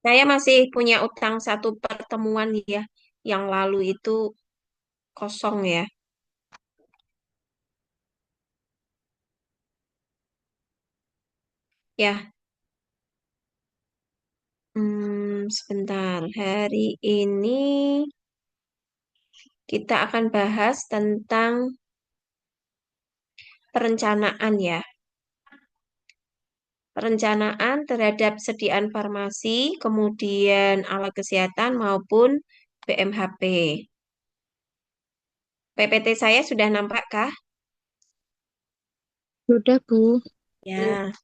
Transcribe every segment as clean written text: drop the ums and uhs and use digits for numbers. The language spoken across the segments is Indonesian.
Saya masih punya utang satu pertemuan ya, yang lalu itu kosong ya. Ya, sebentar. Hari ini kita akan bahas tentang perencanaan ya. Perencanaan terhadap sediaan farmasi, kemudian alat kesehatan maupun BMHP. PPT saya sudah nampakkah? Sudah, Bu. Ya.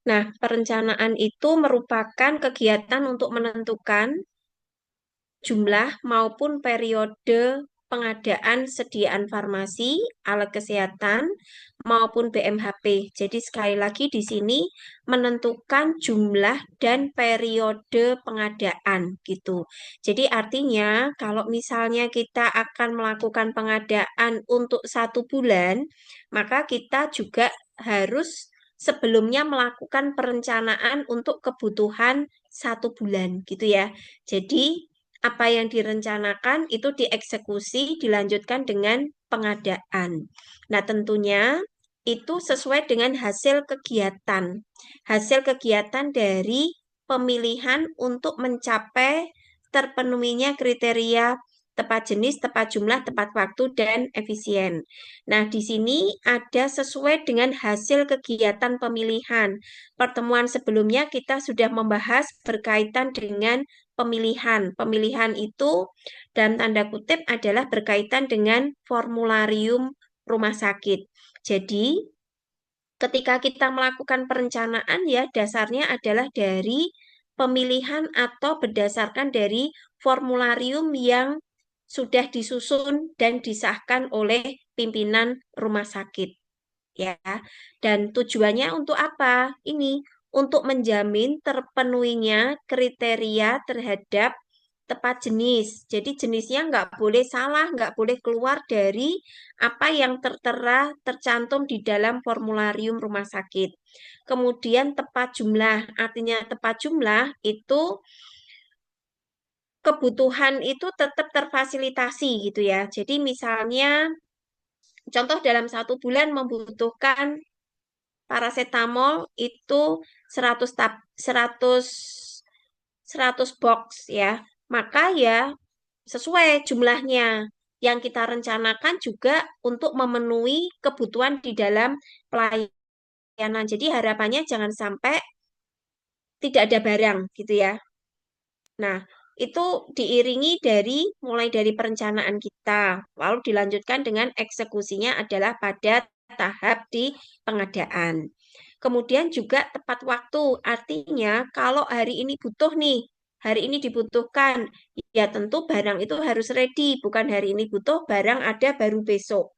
Nah, perencanaan itu merupakan kegiatan untuk menentukan jumlah maupun periode pengadaan sediaan farmasi, alat kesehatan, maupun BMHP. Jadi sekali lagi di sini menentukan jumlah dan periode pengadaan gitu. Jadi artinya kalau misalnya kita akan melakukan pengadaan untuk 1 bulan, maka kita juga harus sebelumnya melakukan perencanaan untuk kebutuhan 1 bulan gitu ya. Jadi apa yang direncanakan itu dieksekusi, dilanjutkan dengan pengadaan. Nah, tentunya itu sesuai dengan hasil kegiatan. Hasil kegiatan dari pemilihan untuk mencapai terpenuhinya kriteria tepat jenis, tepat jumlah, tepat waktu, dan efisien. Nah, di sini ada sesuai dengan hasil kegiatan pemilihan. Pertemuan sebelumnya kita sudah membahas berkaitan dengan pemilihan. Pemilihan itu dalam tanda kutip adalah berkaitan dengan formularium rumah sakit. Jadi, ketika kita melakukan perencanaan ya dasarnya adalah dari pemilihan atau berdasarkan dari formularium yang sudah disusun dan disahkan oleh pimpinan rumah sakit ya. Dan tujuannya untuk apa? Ini untuk menjamin terpenuhinya kriteria terhadap tepat jenis. Jadi jenisnya nggak boleh salah, nggak boleh keluar dari apa yang tertera tercantum di dalam formularium rumah sakit. Kemudian tepat jumlah, artinya tepat jumlah itu kebutuhan itu tetap terfasilitasi gitu ya. Jadi misalnya contoh dalam 1 bulan membutuhkan paracetamol itu 100 100 100 box ya. Maka ya sesuai jumlahnya yang kita rencanakan juga untuk memenuhi kebutuhan di dalam pelayanan. Jadi harapannya jangan sampai tidak ada barang gitu ya. Nah, itu diiringi dari mulai dari perencanaan kita, lalu dilanjutkan dengan eksekusinya adalah pada tahap di pengadaan. Kemudian juga tepat waktu, artinya kalau hari ini butuh nih, hari ini dibutuhkan, ya tentu barang itu harus ready, bukan hari ini butuh, barang ada baru besok.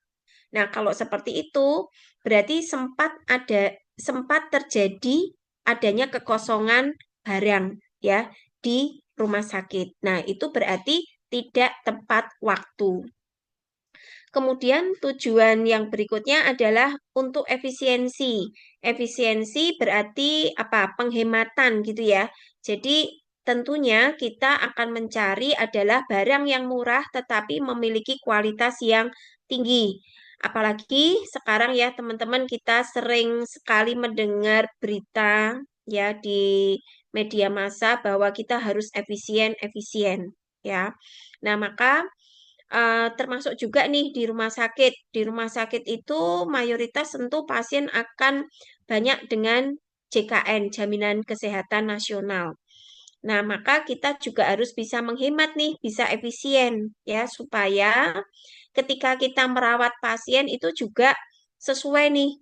Nah, kalau seperti itu, berarti sempat terjadi adanya kekosongan barang ya di rumah sakit. Nah, itu berarti tidak tepat waktu. Kemudian tujuan yang berikutnya adalah untuk efisiensi. Efisiensi berarti apa? Penghematan gitu ya. Jadi tentunya kita akan mencari adalah barang yang murah tetapi memiliki kualitas yang tinggi. Apalagi sekarang ya teman-teman kita sering sekali mendengar berita ya di media massa bahwa kita harus efisien ya. Nah, maka termasuk juga nih di rumah sakit. Di rumah sakit itu mayoritas tentu pasien akan banyak dengan JKN, Jaminan Kesehatan Nasional. Nah, maka kita juga harus bisa menghemat nih, bisa efisien ya, supaya ketika kita merawat pasien itu juga sesuai nih,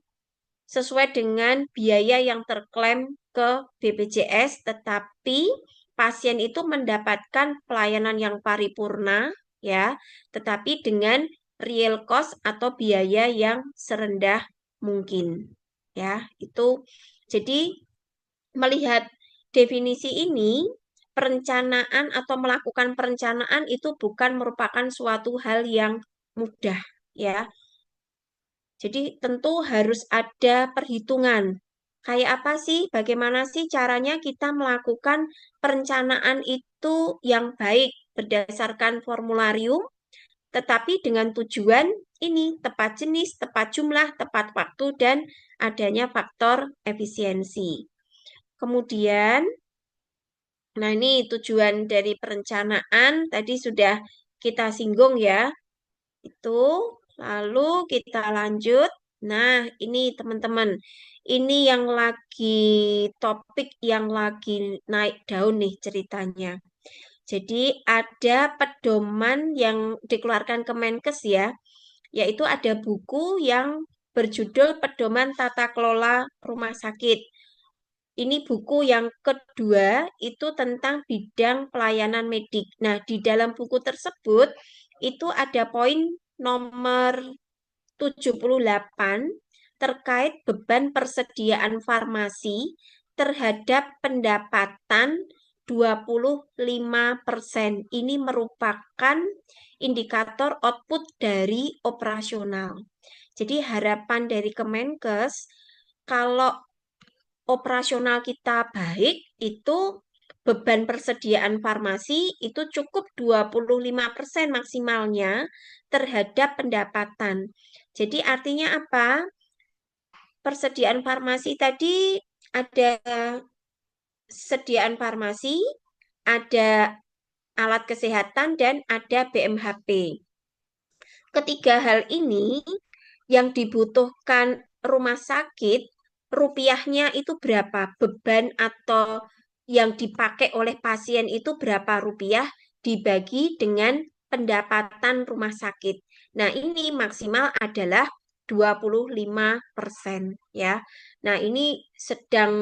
sesuai dengan biaya yang terklaim ke BPJS, tetapi pasien itu mendapatkan pelayanan yang paripurna, ya, tetapi dengan real cost atau biaya yang serendah mungkin, ya, itu. Jadi melihat definisi ini, perencanaan atau melakukan perencanaan itu bukan merupakan suatu hal yang mudah, ya. Jadi tentu harus ada perhitungan. Kayak apa sih? Bagaimana sih caranya kita melakukan perencanaan itu yang baik berdasarkan formularium, tetapi dengan tujuan ini tepat jenis, tepat jumlah, tepat waktu, dan adanya faktor efisiensi. Kemudian, nah ini tujuan dari perencanaan tadi sudah kita singgung ya. Itu, lalu kita lanjut. Nah, ini teman-teman, ini yang lagi topik yang lagi naik daun nih ceritanya. Jadi ada pedoman yang dikeluarkan Kemenkes ya, yaitu ada buku yang berjudul Pedoman Tata Kelola Rumah Sakit. Ini buku yang kedua itu tentang bidang pelayanan medik. Nah, di dalam buku tersebut itu ada poin nomor 78 terkait beban persediaan farmasi terhadap pendapatan 25%. Ini merupakan indikator output dari operasional. Jadi harapan dari Kemenkes, kalau operasional kita baik, itu beban persediaan farmasi itu cukup 25% maksimalnya terhadap pendapatan. Jadi artinya apa? Persediaan farmasi tadi ada sediaan farmasi, ada alat kesehatan, dan ada BMHP. Ketiga hal ini yang dibutuhkan rumah sakit, rupiahnya itu berapa? Beban atau yang dipakai oleh pasien itu berapa rupiah dibagi dengan pendapatan rumah sakit. Nah, ini maksimal adalah 25% ya. Nah, ini sedang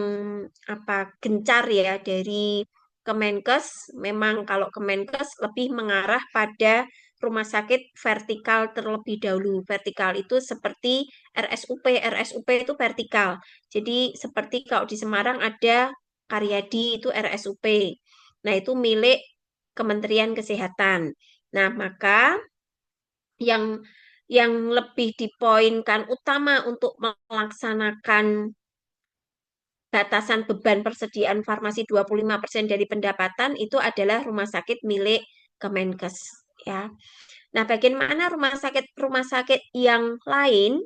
apa gencar ya dari Kemenkes. Memang kalau Kemenkes lebih mengarah pada rumah sakit vertikal terlebih dahulu. Vertikal itu seperti RSUP. RSUP itu vertikal. Jadi seperti kalau di Semarang ada Karyadi itu RSUP. Nah, itu milik Kementerian Kesehatan. Nah, maka yang lebih dipoinkan utama untuk melaksanakan batasan beban persediaan farmasi 25% dari pendapatan itu adalah rumah sakit milik Kemenkes ya. Nah, bagaimana rumah sakit yang lain?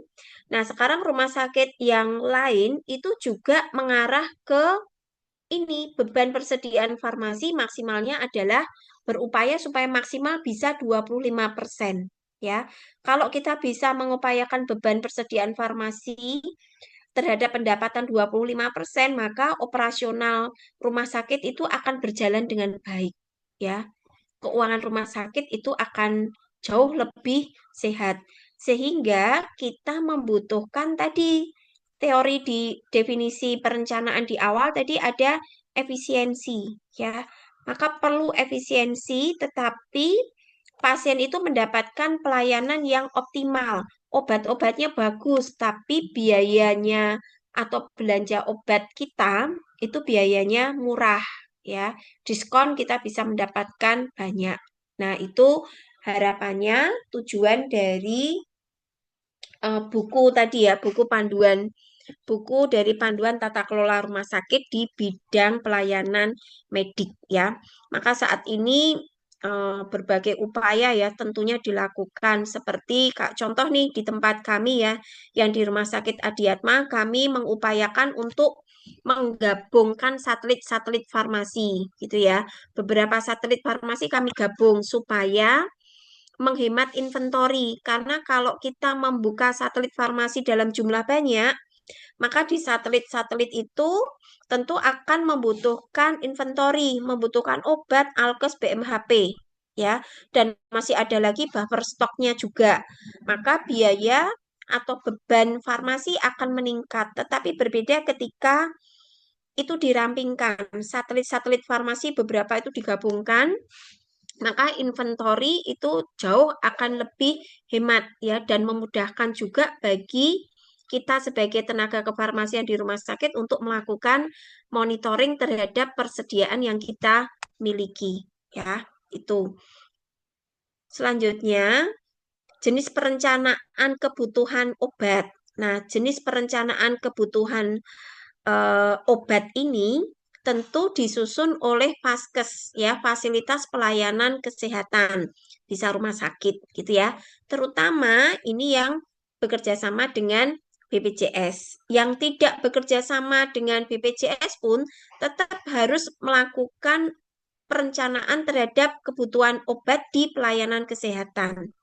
Nah, sekarang rumah sakit yang lain itu juga mengarah ke ini beban persediaan farmasi maksimalnya adalah berupaya supaya maksimal bisa 25% ya. Kalau kita bisa mengupayakan beban persediaan farmasi terhadap pendapatan 25%, maka operasional rumah sakit itu akan berjalan dengan baik ya. Keuangan rumah sakit itu akan jauh lebih sehat. Sehingga kita membutuhkan tadi teori di definisi perencanaan di awal tadi ada efisiensi ya. Maka perlu efisiensi tetapi pasien itu mendapatkan pelayanan yang optimal. Obat-obatnya bagus tapi biayanya atau belanja obat kita itu biayanya murah ya. Diskon kita bisa mendapatkan banyak. Nah, itu harapannya tujuan dari buku tadi ya, buku dari panduan tata kelola rumah sakit di bidang pelayanan medik ya. Maka saat ini berbagai upaya ya tentunya dilakukan seperti Kak contoh nih di tempat kami ya yang di Rumah Sakit Adiatma kami mengupayakan untuk menggabungkan satelit-satelit farmasi gitu ya. Beberapa satelit farmasi kami gabung supaya menghemat inventory karena kalau kita membuka satelit farmasi dalam jumlah banyak, maka di satelit-satelit itu tentu akan membutuhkan inventory, membutuhkan obat, alkes, BMHP ya, dan masih ada lagi buffer stoknya juga. Maka biaya atau beban farmasi akan meningkat, tetapi berbeda ketika itu dirampingkan. Satelit-satelit farmasi beberapa itu digabungkan maka inventory itu jauh akan lebih hemat ya dan memudahkan juga bagi kita sebagai tenaga kefarmasian di rumah sakit untuk melakukan monitoring terhadap persediaan yang kita miliki ya itu. Selanjutnya jenis perencanaan kebutuhan obat. Nah, jenis perencanaan kebutuhan obat ini tentu disusun oleh Faskes ya, fasilitas pelayanan kesehatan, bisa rumah sakit gitu ya. Terutama ini yang bekerja sama dengan BPJS. Yang tidak bekerja sama dengan BPJS pun tetap harus melakukan perencanaan terhadap kebutuhan obat di pelayanan kesehatan.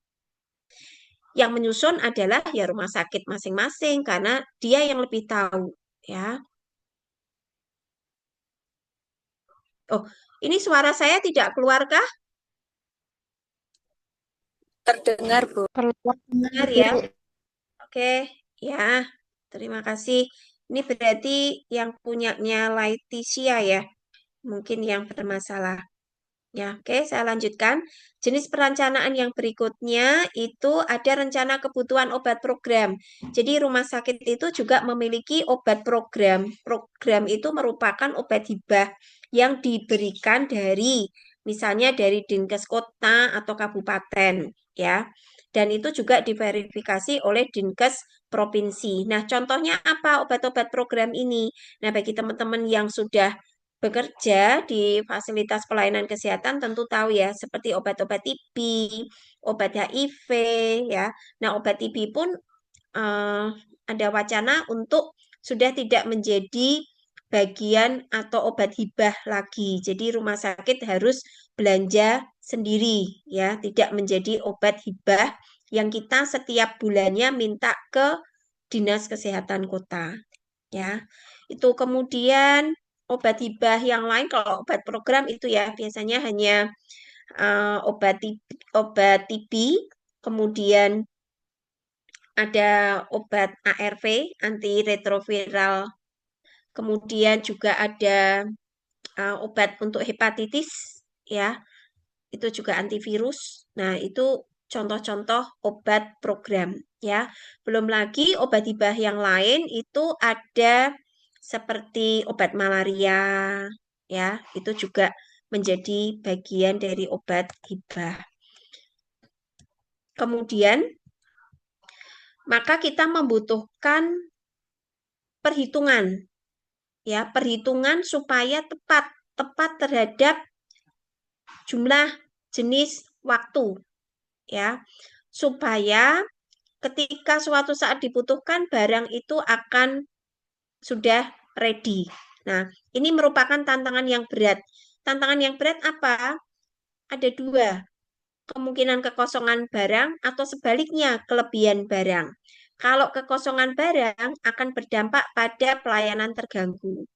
Yang menyusun adalah ya rumah sakit masing-masing karena dia yang lebih tahu ya. Oh, ini suara saya tidak keluarkah? Terdengar, Bu. Keluar Benar Bu. ya. Oke, ya. Terima kasih. Ini berarti yang punyanya Laetitia ya. Mungkin yang bermasalah. Ya, oke, saya lanjutkan. Jenis perencanaan yang berikutnya itu ada rencana kebutuhan obat program. Jadi rumah sakit itu juga memiliki obat program. Program itu merupakan obat hibah yang diberikan dari misalnya dari Dinkes kota atau kabupaten, ya. Dan itu juga diverifikasi oleh Dinkes provinsi. Nah, contohnya apa obat-obat program ini? Nah, bagi teman-teman yang sudah bekerja di fasilitas pelayanan kesehatan tentu tahu ya, seperti obat-obat TB, obat HIV ya. Nah, obat TB pun eh, ada wacana untuk sudah tidak menjadi bagian atau obat hibah lagi. Jadi rumah sakit harus belanja sendiri ya, tidak menjadi obat hibah yang kita setiap bulannya minta ke Dinas Kesehatan Kota ya. Itu kemudian obat hibah yang lain kalau obat program itu ya biasanya hanya obat TB, kemudian ada obat ARV antiretroviral, kemudian juga ada obat untuk hepatitis ya, itu juga antivirus. Nah, itu contoh-contoh obat program ya. Belum lagi obat hibah yang lain itu ada seperti obat malaria ya, itu juga menjadi bagian dari obat hibah. Kemudian, maka kita membutuhkan perhitungan ya, perhitungan supaya tepat terhadap jumlah jenis waktu ya, supaya ketika suatu saat dibutuhkan barang itu akan sudah ready. Nah, ini merupakan tantangan yang berat. Tantangan yang berat apa? Ada dua, kemungkinan kekosongan barang atau sebaliknya kelebihan barang. Kalau kekosongan barang akan berdampak pada pelayanan terganggu.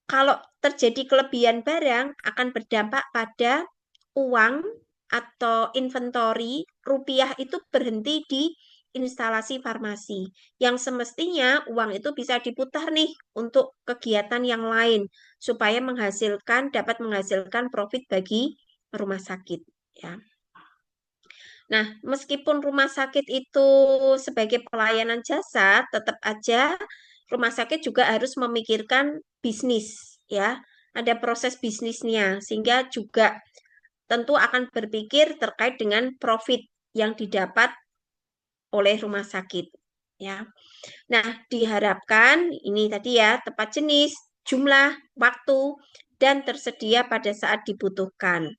Kalau terjadi kelebihan barang akan berdampak pada uang atau inventory rupiah itu berhenti di instalasi farmasi. Yang semestinya uang itu bisa diputar nih untuk kegiatan yang lain supaya dapat menghasilkan profit bagi rumah sakit ya. Nah, meskipun rumah sakit itu sebagai pelayanan jasa, tetap aja rumah sakit juga harus memikirkan bisnis, ya. Ada proses bisnisnya, sehingga juga tentu akan berpikir terkait dengan profit yang didapat oleh rumah sakit, ya. Nah, diharapkan ini tadi ya, tepat jenis, jumlah, waktu, dan tersedia pada saat dibutuhkan.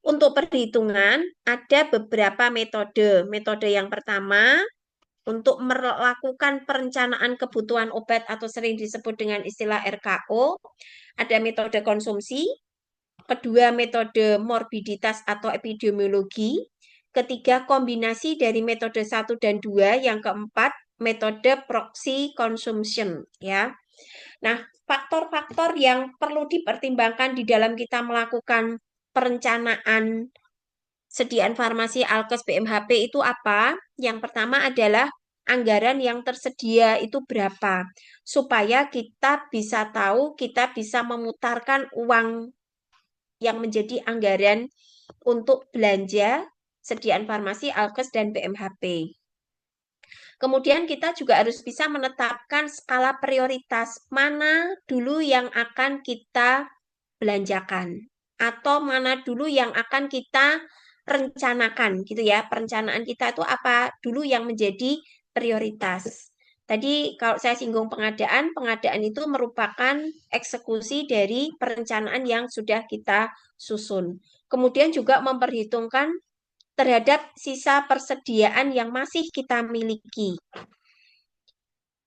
Untuk perhitungan, ada beberapa metode. Metode yang pertama, untuk melakukan perencanaan kebutuhan obat atau sering disebut dengan istilah RKO, ada metode konsumsi, kedua metode morbiditas atau epidemiologi, ketiga kombinasi dari metode 1 dan 2, yang keempat metode proxy consumption ya. Nah, faktor-faktor yang perlu dipertimbangkan di dalam kita melakukan perencanaan sediaan farmasi Alkes BMHP itu apa? Yang pertama adalah anggaran yang tersedia itu berapa, supaya kita bisa tahu kita bisa memutarkan uang yang menjadi anggaran untuk belanja sediaan farmasi Alkes dan BMHP. Kemudian kita juga harus bisa menetapkan skala prioritas mana dulu yang akan kita belanjakan atau mana dulu yang akan kita rencanakan gitu ya. Perencanaan kita itu apa dulu yang menjadi prioritas. Tadi kalau saya singgung pengadaan, pengadaan itu merupakan eksekusi dari perencanaan yang sudah kita susun. Kemudian juga memperhitungkan terhadap sisa persediaan yang masih kita miliki.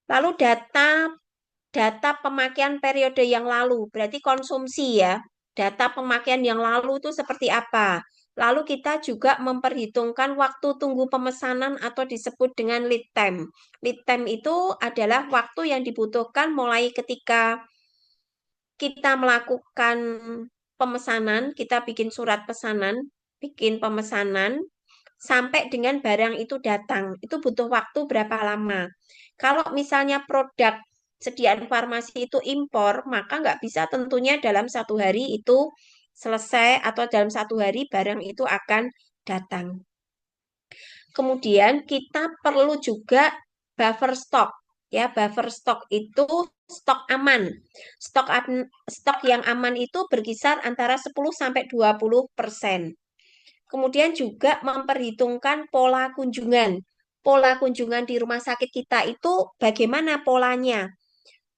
Lalu data pemakaian periode yang lalu, berarti konsumsi ya. Data pemakaian yang lalu itu seperti apa? Lalu kita juga memperhitungkan waktu tunggu pemesanan atau disebut dengan lead time. Lead time itu adalah waktu yang dibutuhkan mulai ketika kita melakukan pemesanan, kita bikin surat pesanan, bikin pemesanan, sampai dengan barang itu datang. Itu butuh waktu berapa lama. Kalau misalnya produk sediaan farmasi itu impor, maka nggak bisa tentunya dalam 1 hari itu selesai atau dalam 1 hari barang itu akan datang. Kemudian kita perlu juga buffer stock. Ya, buffer stock itu stok aman. Stok yang aman itu berkisar antara 10 sampai 20%. Kemudian juga memperhitungkan pola kunjungan. Pola kunjungan di rumah sakit kita itu bagaimana polanya?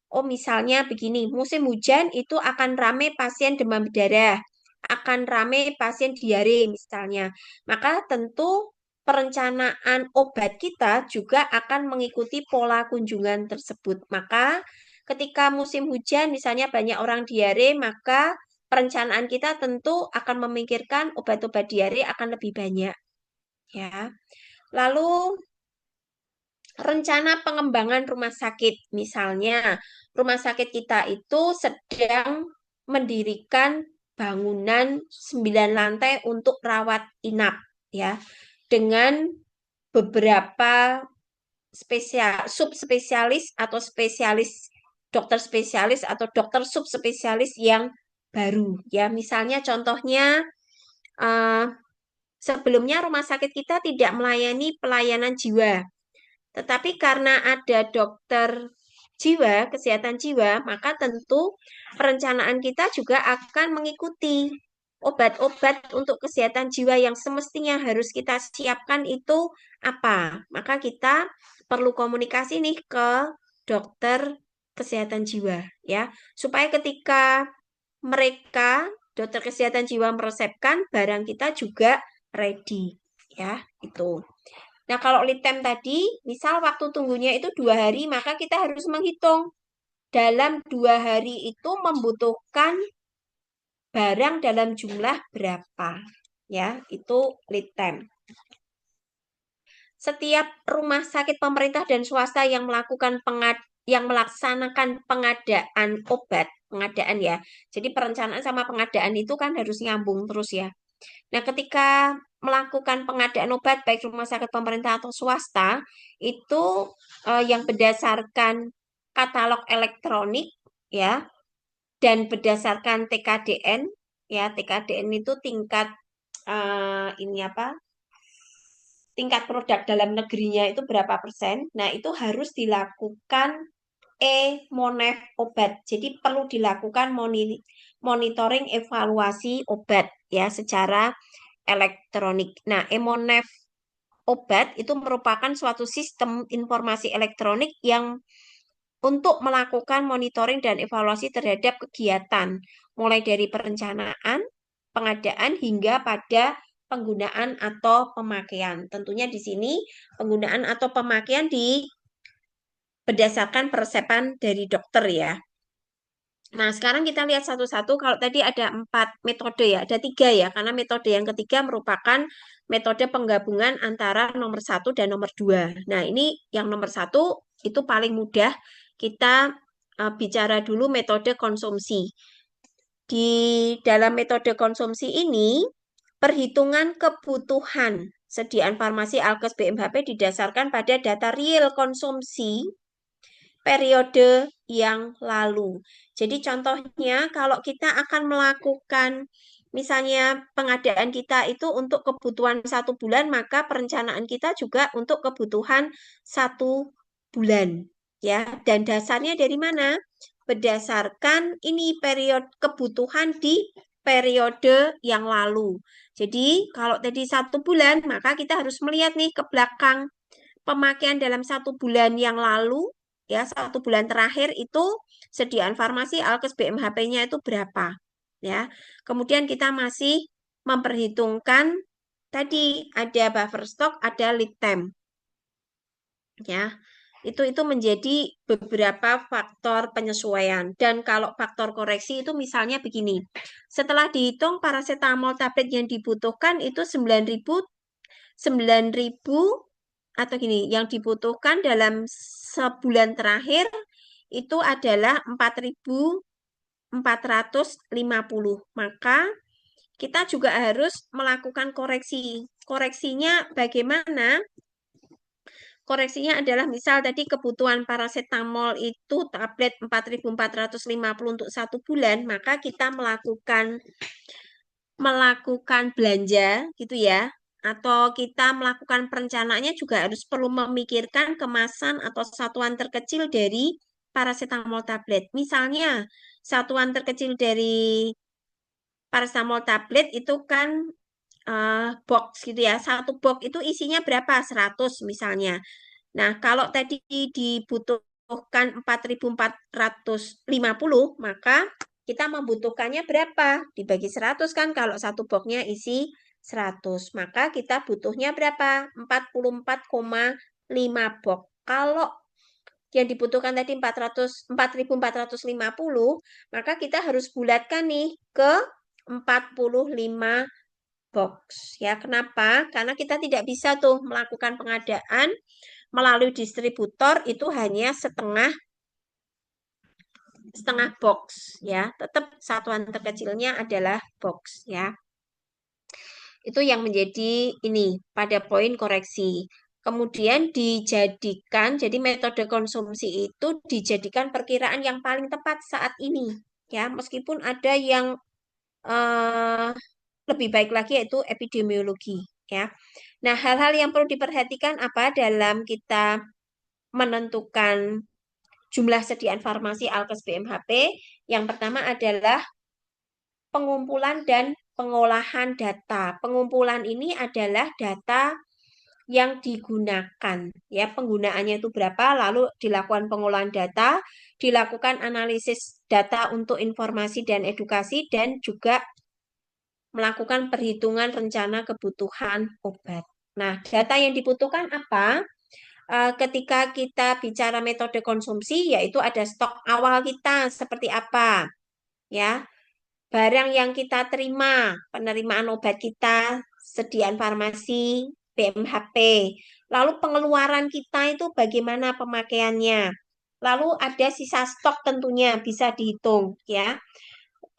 Oh, misalnya begini, musim hujan itu akan ramai pasien demam berdarah, akan ramai pasien diare misalnya. Maka tentu perencanaan obat kita juga akan mengikuti pola kunjungan tersebut. Maka ketika musim hujan misalnya banyak orang diare, maka perencanaan kita tentu akan memikirkan obat-obat diare akan lebih banyak, ya. Lalu rencana pengembangan rumah sakit, misalnya rumah sakit kita itu sedang mendirikan bangunan 9 lantai untuk rawat inap, ya, dengan beberapa subspesialis atau spesialis, dokter spesialis atau dokter subspesialis yang baru, ya. Misalnya contohnya eh, sebelumnya rumah sakit kita tidak melayani pelayanan jiwa, tetapi karena ada dokter jiwa, kesehatan jiwa, maka tentu perencanaan kita juga akan mengikuti obat-obat untuk kesehatan jiwa yang semestinya harus kita siapkan itu apa. Maka kita perlu komunikasi nih ke dokter kesehatan jiwa, ya, supaya ketika mereka dokter kesehatan jiwa meresepkan, barang kita juga ready, ya, itu. Nah, kalau lead time tadi, misal waktu tunggunya itu 2 hari, maka kita harus menghitung dalam 2 hari itu membutuhkan barang dalam jumlah berapa. Ya, itu lead time. Setiap rumah sakit pemerintah dan swasta yang melaksanakan pengadaan obat, pengadaan ya. Jadi perencanaan sama pengadaan itu kan harus nyambung terus ya. Nah, ketika melakukan pengadaan obat baik rumah sakit pemerintah atau swasta, itu yang berdasarkan katalog elektronik ya dan berdasarkan TKDN, ya. TKDN itu tingkat ini apa? Tingkat produk dalam negerinya itu berapa persen. Nah, itu harus dilakukan e-monef obat. Jadi perlu dilakukan monitoring evaluasi obat ya secara elektronik. Nah, e-monef obat itu merupakan suatu sistem informasi elektronik yang untuk melakukan monitoring dan evaluasi terhadap kegiatan, mulai dari perencanaan, pengadaan, hingga pada penggunaan atau pemakaian. Tentunya di sini penggunaan atau pemakaian berdasarkan peresepan dari dokter ya. Nah, sekarang kita lihat satu-satu. Kalau tadi ada 4 metode ya, ada 3 ya, karena metode yang ketiga merupakan metode penggabungan antara nomor 1 dan nomor 2. Nah, ini yang nomor 1 itu paling mudah. Kita bicara dulu metode konsumsi. Di dalam metode konsumsi ini, perhitungan kebutuhan sediaan farmasi Alkes BMHP didasarkan pada data real konsumsi periode yang lalu. Jadi contohnya kalau kita akan melakukan misalnya pengadaan kita itu untuk kebutuhan 1 bulan, maka perencanaan kita juga untuk kebutuhan 1 bulan. Ya, dan dasarnya dari mana? Berdasarkan ini periode kebutuhan di periode yang lalu. Jadi kalau tadi 1 bulan, maka kita harus melihat nih ke belakang pemakaian dalam 1 bulan yang lalu, ya 1 bulan terakhir itu sediaan farmasi Alkes BMHP-nya itu berapa, ya. Kemudian kita masih memperhitungkan tadi ada buffer stock, ada lead time, ya. Itu menjadi beberapa faktor penyesuaian. Dan kalau faktor koreksi itu misalnya begini. Setelah dihitung paracetamol tablet yang dibutuhkan itu 9.000 atau gini, yang dibutuhkan dalam sebulan terakhir itu adalah 4.450. Maka kita juga harus melakukan koreksi. Koreksinya bagaimana? Koreksinya adalah misal tadi kebutuhan paracetamol itu tablet 4.450 untuk 1 bulan, maka kita melakukan belanja gitu ya, atau kita melakukan perencanaannya juga harus perlu memikirkan kemasan atau satuan terkecil dari paracetamol tablet. Misalnya satuan terkecil dari paracetamol tablet itu kan box gitu ya. 1 box itu isinya berapa? 100 misalnya. Nah, kalau tadi dibutuhkan 4.450, maka kita membutuhkannya berapa? Dibagi 100 kan kalau 1 boxnya isi 100. Maka kita butuhnya berapa? 44,5 box. Kalau yang dibutuhkan tadi 4.450, maka kita harus bulatkan nih ke 45 box. Ya, kenapa? Karena kita tidak bisa tuh melakukan pengadaan melalui distributor itu hanya setengah setengah box ya. Tetap satuan terkecilnya adalah box ya. Itu yang menjadi ini pada poin koreksi. Kemudian dijadikan, jadi metode konsumsi itu dijadikan perkiraan yang paling tepat saat ini ya. Meskipun ada yang eh, lebih baik lagi yaitu epidemiologi ya. Nah, hal-hal yang perlu diperhatikan apa dalam kita menentukan jumlah sediaan farmasi Alkes BMHP? Yang pertama adalah pengumpulan dan pengolahan data. Pengumpulan ini adalah data yang digunakan, ya penggunaannya itu berapa, lalu dilakukan pengolahan data, dilakukan analisis data untuk informasi dan edukasi, dan juga melakukan perhitungan rencana kebutuhan obat. Nah, data yang dibutuhkan apa? Ketika kita bicara metode konsumsi, yaitu ada stok awal kita seperti apa, ya, barang yang kita terima, penerimaan obat kita, sediaan farmasi, BMHP, lalu pengeluaran kita itu bagaimana pemakaiannya, lalu ada sisa stok tentunya bisa dihitung, ya.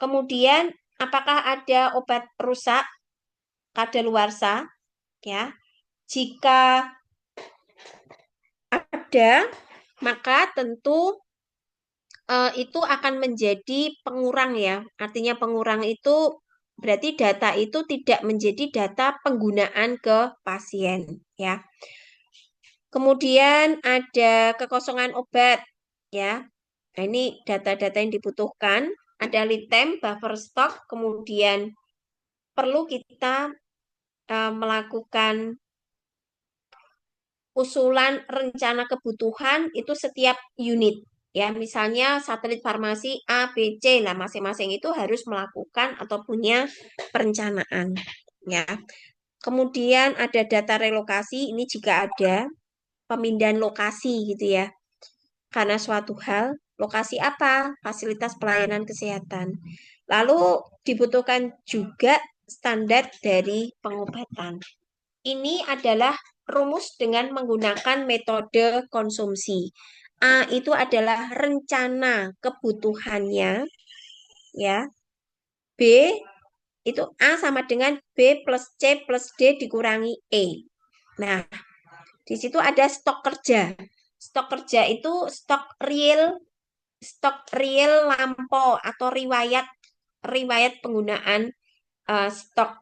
Kemudian, apakah ada obat rusak, kadaluarsa, ya. Jika ada, maka tentu itu akan menjadi pengurang ya. Artinya pengurang itu berarti data itu tidak menjadi data penggunaan ke pasien ya. Kemudian ada kekosongan obat ya. Nah, ini data-data yang dibutuhkan. Ada lead time, buffer stock, kemudian perlu kita melakukan usulan rencana kebutuhan itu setiap unit. Ya, misalnya satelit farmasi A, B, C. Nah, masing-masing itu harus melakukan atau punya perencanaan. Ya. Kemudian ada data relokasi. Ini jika ada pemindahan lokasi gitu ya. Karena suatu hal, lokasi apa? Fasilitas pelayanan kesehatan. Lalu dibutuhkan juga standar dari pengobatan. Ini adalah rumus dengan menggunakan metode konsumsi. A itu adalah rencana kebutuhannya, ya. B itu A sama dengan B plus C plus D dikurangi E. Nah, di situ ada stok kerja. Stok kerja itu stok real lampau atau riwayat penggunaan stok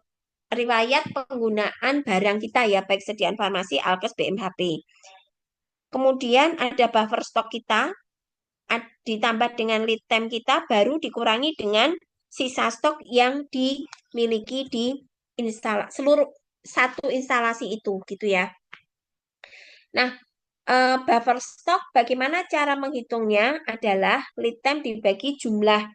riwayat penggunaan barang kita ya, baik sediaan farmasi, Alkes, BMHP. Kemudian ada buffer stok kita, ditambah dengan lead time kita, baru dikurangi dengan sisa stok yang dimiliki di seluruh satu instalasi itu gitu ya. Nah, buffer stock bagaimana cara menghitungnya adalah lead time dibagi jumlah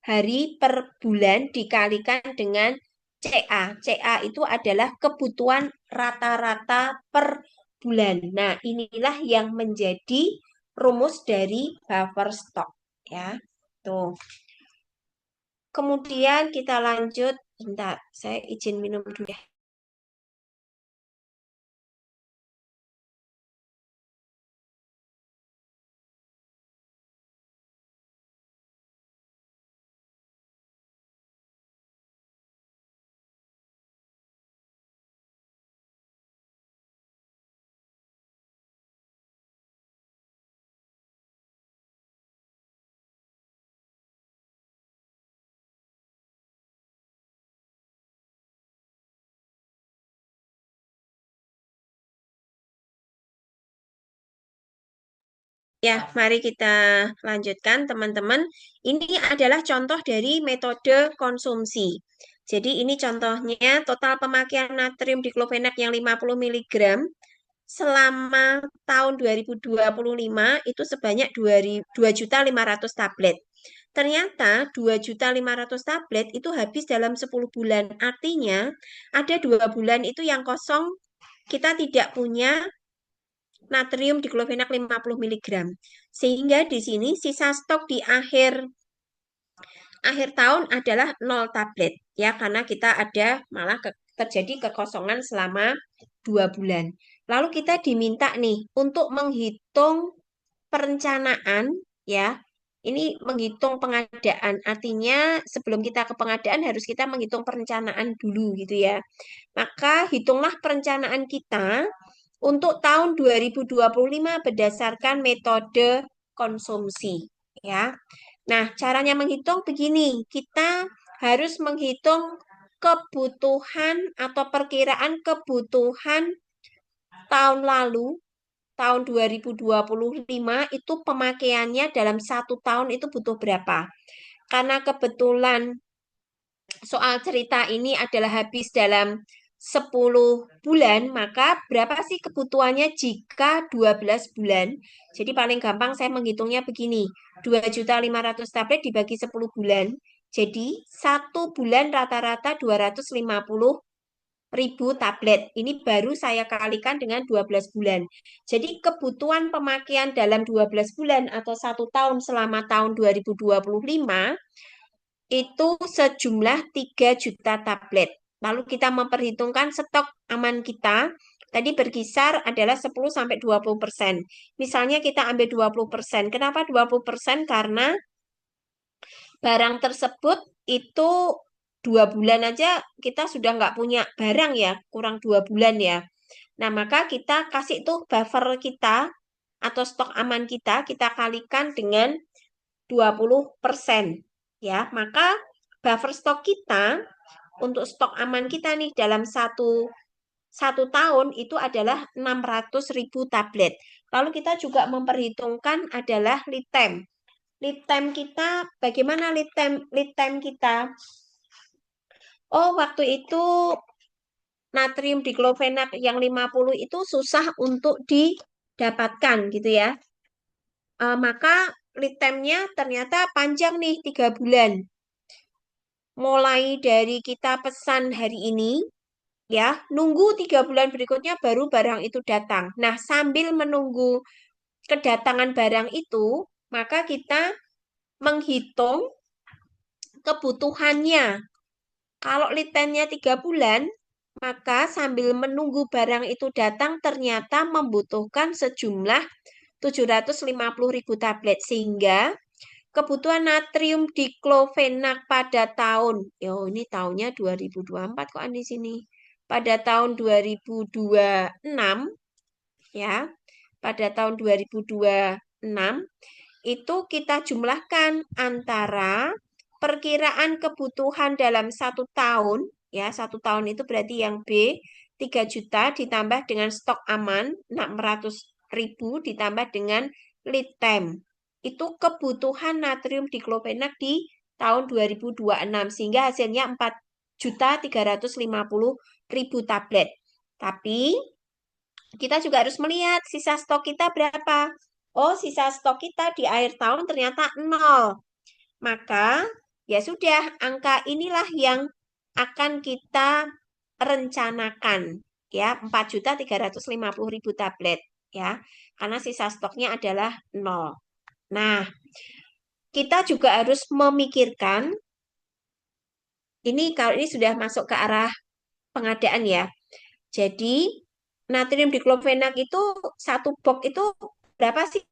hari per bulan dikalikan dengan CA. CA itu adalah kebutuhan rata-rata per bulan. Nah, inilah yang menjadi rumus dari buffer stock ya. Tuh. Kemudian kita lanjut. Bentar, saya izin minum dulu ya. Ya, mari kita lanjutkan teman-teman. Ini adalah contoh dari metode konsumsi. Jadi ini contohnya total pemakaian natrium diklofenak yang 50 mg selama tahun 2025 itu sebanyak 2.500.000 tablet. Ternyata 2.500.000 tablet itu habis dalam 10 bulan. Artinya ada 2 bulan itu yang kosong, kita tidak punya natrium diklofenak 50 mg. Sehingga di sini sisa stok di akhir tahun adalah 0 tablet ya, karena kita ada malah terjadi kekosongan selama 2 bulan. Lalu kita diminta nih untuk menghitung perencanaan ya. Ini menghitung pengadaan, artinya sebelum kita ke pengadaan harus kita menghitung perencanaan dulu gitu ya. Maka hitunglah perencanaan kita untuk tahun 2025 berdasarkan metode konsumsi ya. Nah, caranya menghitung begini. Kita harus menghitung kebutuhan atau perkiraan kebutuhan tahun lalu, tahun 2025 itu pemakaiannya dalam 1 tahun itu butuh berapa. Karena kebetulan soal cerita ini adalah habis dalam 10 bulan, maka berapa sih kebutuhannya jika 12 bulan? Jadi paling gampang saya menghitungnya begini, 2.500.000 tablet dibagi 10 bulan. Jadi 1 bulan rata-rata 250.000 tablet. Ini baru saya kalikan dengan 12 bulan. Jadi kebutuhan pemakaian dalam 12 bulan atau 1 tahun selama tahun 2025 itu sejumlah 3 juta tablet. Lalu kita memperhitungkan stok aman kita, tadi berkisar adalah 10-20%. Misalnya kita ambil 20%. Kenapa 20%? Karena barang tersebut itu 2 bulan aja kita sudah nggak punya barang ya, kurang 2 bulan ya. Nah, maka kita kasih tuh buffer kita atau stok aman kita kalikan dengan 20%. Ya, maka buffer stok kita untuk stok aman kita nih dalam satu tahun itu adalah 600.000 tablet. Lalu kita juga memperhitungkan adalah lead time. Lead time kita, bagaimana lead time kita? Oh, waktu itu natrium diklofenak yang 50 itu susah untuk didapatkan gitu ya. Maka lead time-nya ternyata panjang nih, 3 bulan. Mulai dari kita pesan hari ini, ya, nunggu 3 bulan berikutnya baru barang itu datang. Nah, sambil menunggu kedatangan barang itu, maka kita menghitung kebutuhannya. Kalau lead time-nya 3 bulan, maka sambil menunggu barang itu datang ternyata membutuhkan sejumlah 750.000 tablet. Sehingga kebutuhan natrium diklofenak pada tahun, ini tahunnya 2024 kok di sini. Pada tahun 2026 ya. Pada tahun 2026 itu kita jumlahkan antara perkiraan kebutuhan dalam 1 tahun, ya 1 tahun itu berarti yang B 3 juta ditambah dengan stok aman 600.000 ditambah dengan lead time. Itu kebutuhan natrium diklofenak di tahun 2026 sehingga hasilnya 4.350.000 tablet. Tapi kita juga harus melihat sisa stok kita berapa. Oh, sisa stok kita di akhir tahun ternyata nol. Maka ya sudah, angka inilah yang akan kita rencanakan ya, 4.350.000 tablet ya. Karena sisa stoknya adalah nol. Nah, kita juga harus memikirkan ini, kalau ini sudah masuk ke arah pengadaan ya. Jadi natrium diklofenak itu satu box itu berapa sih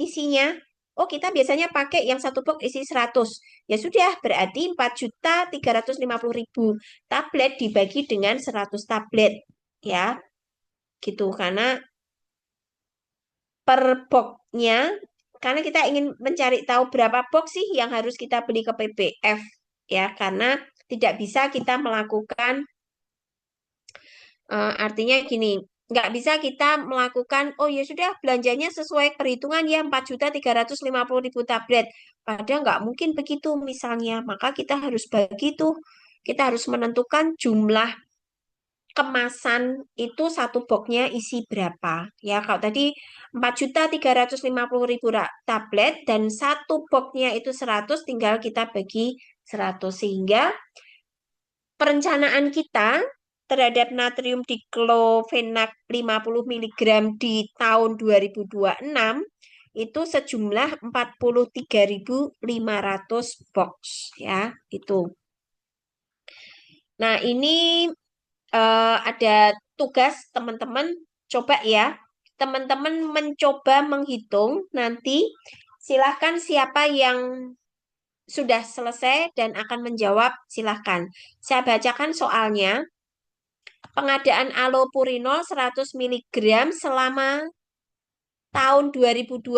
isinya? Oh, kita biasanya pakai yang satu box isi 100. Ya sudah, berarti 4.350.000 tablet dibagi dengan 100 tablet. Ya, gitu. Karena per boxnya, karena kita ingin mencari tahu berapa box sih yang harus kita beli ke PPF. Ya, karena tidak bisa kita melakukan artinya gini, nggak bisa kita melakukan, oh ya sudah belanjanya sesuai perhitungan ya 4.350.000 tablet. Padahal nggak mungkin begitu misalnya. Maka kita harus bagi tuh, kita harus menentukan jumlah kemasan itu satu boxnya isi berapa. Ya, kalau tadi 4.350.000 tablet dan satu boxnya itu 100, tinggal kita bagi 100. Sehingga perencanaan kita terhadap natrium diklofenak 50 miligram di tahun 2026 itu sejumlah 43.500 box ya, itu. Nah, ini ada tugas teman-teman, coba ya. Teman-teman mencoba menghitung nanti, silahkan siapa yang sudah selesai dan akan menjawab, silahkan. Saya bacakan soalnya. Pengadaan allopurinol 100 miligram selama tahun 2025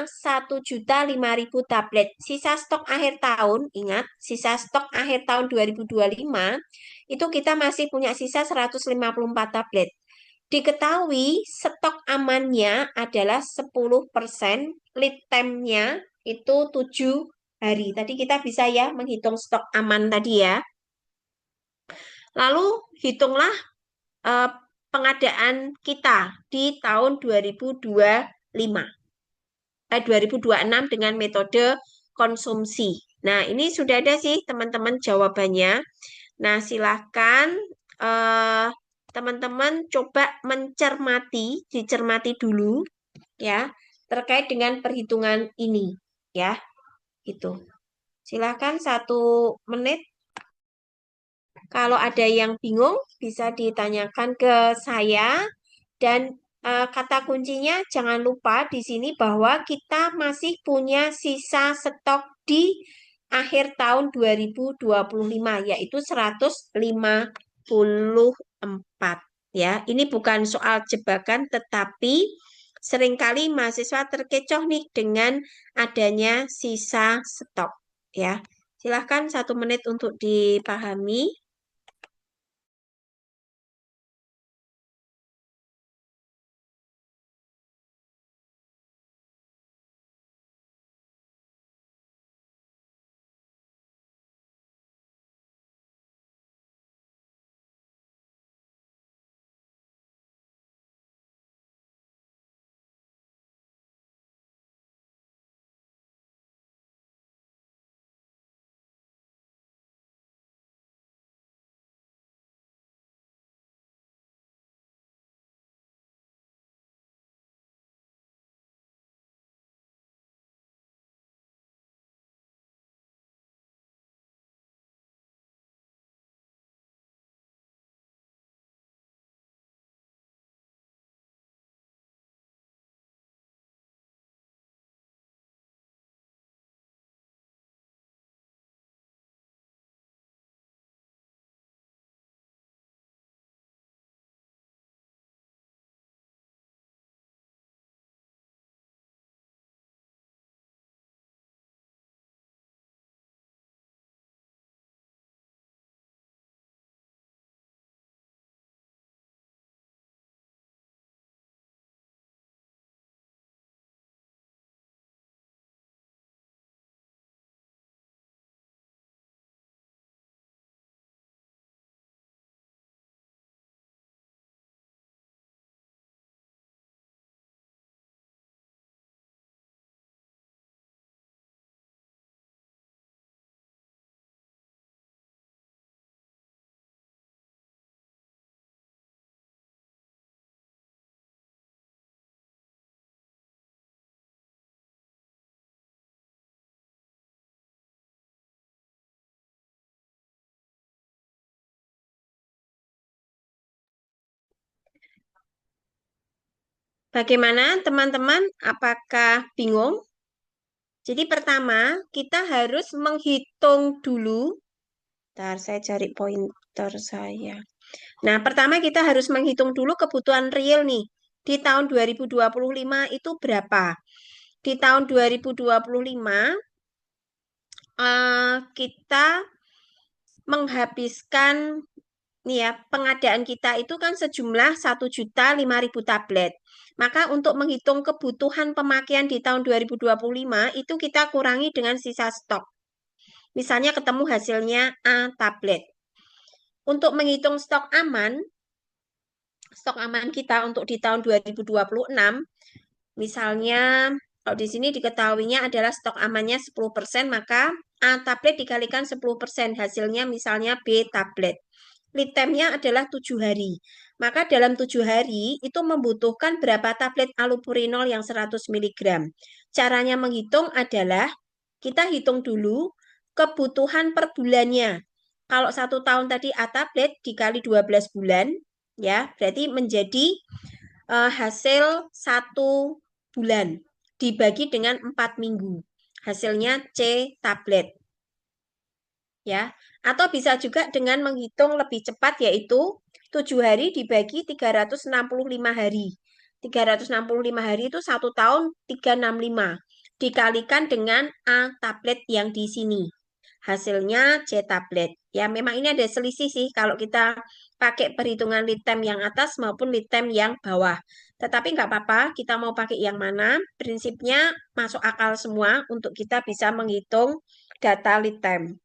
1.005.000 tablet. Sisa stok akhir tahun, ingat, sisa stok akhir tahun 2025 itu kita masih punya sisa 154 tablet. Diketahui stok amannya adalah 10%, lead time-nya itu 7 hari. Tadi kita bisa ya menghitung stok aman tadi ya. Lalu hitunglah eh, pengadaan kita di tahun 2025, 2026 dengan metode konsumsi. Nah, ini sudah ada sih teman-teman jawabannya. Nah, silahkan eh, teman-teman coba dicermati dulu ya, terkait dengan perhitungan ini ya, itu. Silahkan 1 menit. Kalau ada yang bingung, bisa ditanyakan ke saya. Dan kata kuncinya jangan lupa di sini bahwa kita masih punya sisa stok di akhir tahun 2025, yaitu 154. Ya, ini bukan soal jebakan, tetapi seringkali mahasiswa terkecoh nih dengan adanya sisa stok. Ya, silahkan 1 menit untuk dipahami. Bagaimana teman-teman? Apakah bingung? Jadi pertama, kita harus menghitung dulu. Bentar, saya cari pointer saya. Nah, pertama kita harus menghitung dulu kebutuhan real nih. Di tahun 2025 itu berapa? Di tahun 2025, kita menghabiskan nih ya, pengadaan kita itu kan sejumlah 1.005.000 tablet. Maka untuk menghitung kebutuhan pemakaian di tahun 2025 itu kita kurangi dengan sisa stok. Misalnya ketemu hasilnya A tablet. Untuk menghitung stok aman kita untuk di tahun 2026, misalnya kalau di sini diketahuinya adalah stok amannya 10%, maka A tablet dikalikan 10%, hasilnya misalnya B tablet. Lead time-nya adalah 7 hari. Maka dalam 7 hari itu membutuhkan berapa tablet allopurinol yang 100 mg. Caranya menghitung adalah kita hitung dulu kebutuhan per bulannya. Kalau 1 tahun tadi A tablet dikali 12 bulan, ya berarti menjadi hasil 1 bulan dibagi dengan 4 minggu. Hasilnya C tablet. Ya, atau bisa juga dengan menghitung lebih cepat yaitu 7 hari dibagi 365 hari. 365 hari itu 1 tahun 365 dikalikan dengan A tablet yang di sini. Hasilnya C tablet. Ya, memang ini ada selisih sih kalau kita pakai perhitungan lead time yang atas maupun lead time yang bawah. Tetapi nggak apa-apa, kita mau pakai yang mana, prinsipnya masuk akal semua untuk kita bisa menghitung data lead time.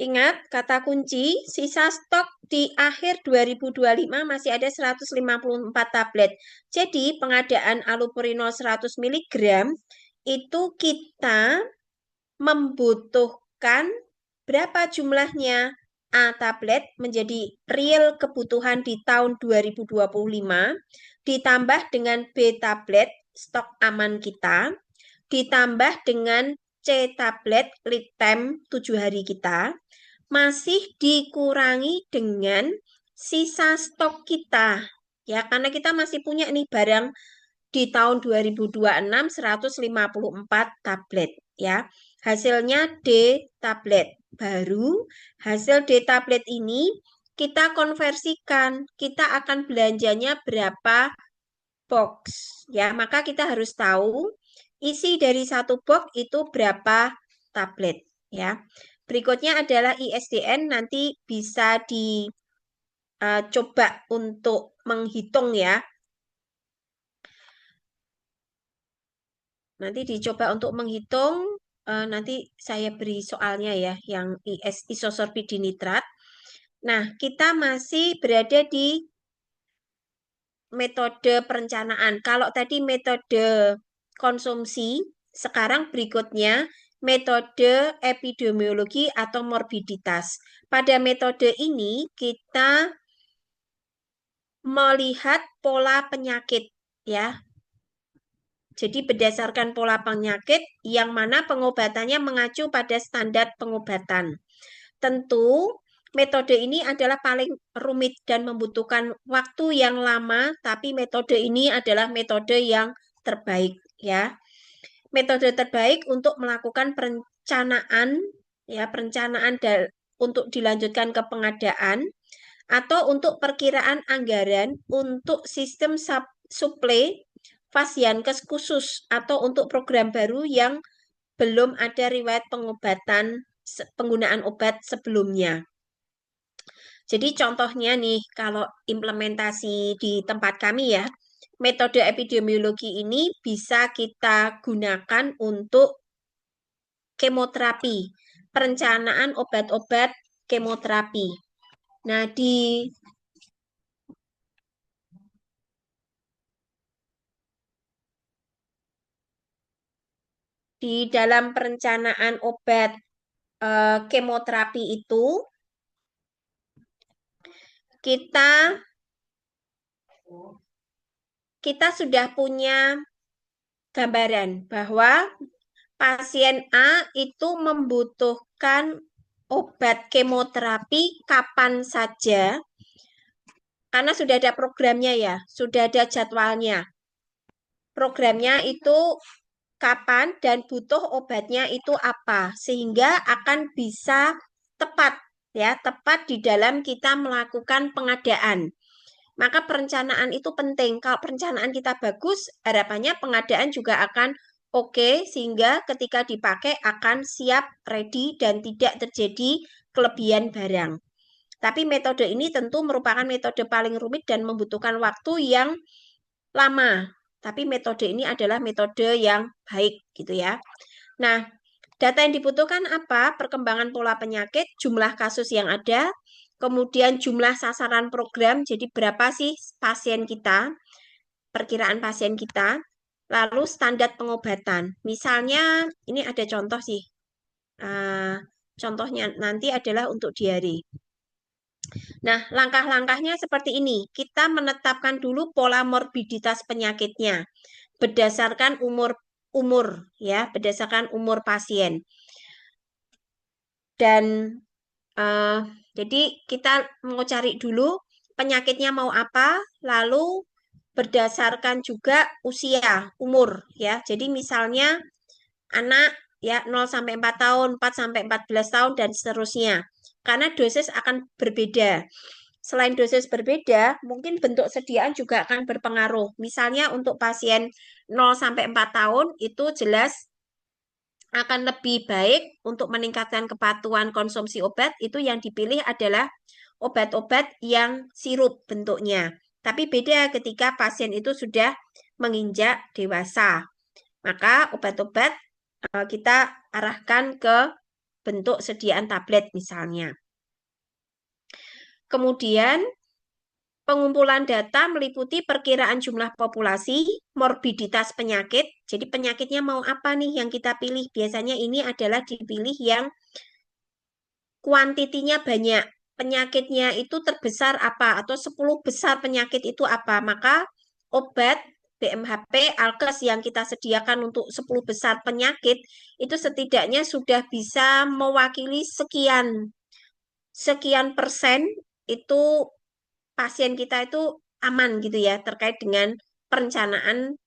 Ingat, kata kunci, sisa stok di akhir 2025 masih ada 154 tablet. Jadi, pengadaan allopurinol 100 mg itu kita membutuhkan berapa jumlahnya? A tablet menjadi real kebutuhan di tahun 2025, ditambah dengan B tablet stok aman kita, ditambah dengan C tablet lead time 7 hari kita, masih dikurangi dengan sisa stok kita. Ya, karena kita masih punya nih barang di tahun 2026 154 tablet ya. Hasilnya D tablet. Baru hasil D tablet ini kita konversikan. Kita akan belanjanya berapa box ya. Maka kita harus tahu isi dari 1 box itu berapa tablet ya. Berikutnya adalah ISDN, nanti bisa dicoba untuk menghitung ya. Nanti dicoba untuk menghitung, nanti saya beri soalnya ya, yang isosorbid dinitrat. Nah, kita masih berada di metode perencanaan. Kalau tadi metode konsumsi, sekarang berikutnya metode epidemiologi atau morbiditas. Pada metode ini kita melihat pola penyakit ya. Jadi berdasarkan pola penyakit yang mana pengobatannya mengacu pada standar pengobatan. Tentu metode ini adalah paling rumit dan membutuhkan waktu yang lama, tapi metode ini adalah metode yang terbaik ya. Metode terbaik untuk melakukan perencanaan ya, untuk dilanjutkan ke pengadaan atau untuk perkiraan anggaran untuk sistem suplai Fasiankes khusus atau untuk program baru yang belum ada riwayat penggunaan obat sebelumnya. Jadi contohnya nih, kalau implementasi di tempat kami ya, metode epidemiologi ini bisa kita gunakan untuk kemoterapi, perencanaan obat-obat kemoterapi. Nah, di dalam perencanaan obat kemoterapi itu kita sudah punya gambaran bahwa pasien A itu membutuhkan obat kemoterapi kapan saja karena sudah ada programnya ya, sudah ada jadwalnya. Programnya itu kapan dan butuh obatnya itu apa, sehingga akan bisa tepat ya, tepat di dalam kita melakukan pengadaan. Maka perencanaan itu penting. Kalau perencanaan kita bagus, harapannya pengadaan juga akan oke, sehingga ketika dipakai akan siap, ready, dan tidak terjadi kelebihan barang. Tapi metode ini tentu merupakan metode paling rumit dan membutuhkan waktu yang lama. Tapi metode ini adalah metode yang baik gitu ya. Nah, data yang dibutuhkan apa? Perkembangan pola penyakit, jumlah kasus yang ada, kemudian jumlah sasaran program, jadi berapa sih pasien kita, perkiraan pasien kita, lalu standar pengobatan. Misalnya, ini ada contoh sih. Ah, contohnya nanti adalah untuk diare. Nah, langkah-langkahnya seperti ini. Kita menetapkan dulu pola morbiditas penyakitnya berdasarkan umur ya, berdasarkan umur pasien. Dan eh, jadi kita mau cari dulu penyakitnya mau apa, lalu berdasarkan juga usia, umur ya. Jadi misalnya anak ya 0 sampai 4 tahun, 4 sampai 14 tahun dan seterusnya. Karena dosis akan berbeda. Selain dosis berbeda, mungkin bentuk sediaan juga akan berpengaruh. Misalnya untuk pasien 0 sampai 4 tahun itu jelas akan lebih baik untuk meningkatkan kepatuhan konsumsi obat, itu yang dipilih adalah obat-obat yang sirup bentuknya. Tapi beda ketika pasien itu sudah menginjak dewasa. Maka obat-obat kita arahkan ke bentuk sediaan tablet misalnya. Kemudian pengumpulan data meliputi perkiraan jumlah populasi, morbiditas penyakit. Jadi penyakitnya mau apa nih yang kita pilih? Biasanya ini adalah dipilih yang kuantitinya banyak. Penyakitnya itu terbesar apa atau 10 besar penyakit itu apa? Maka obat BMHP, Alkes yang kita sediakan untuk 10 besar penyakit itu setidaknya sudah bisa mewakili sekian persen itu pasien kita itu aman gitu ya terkait dengan perencanaan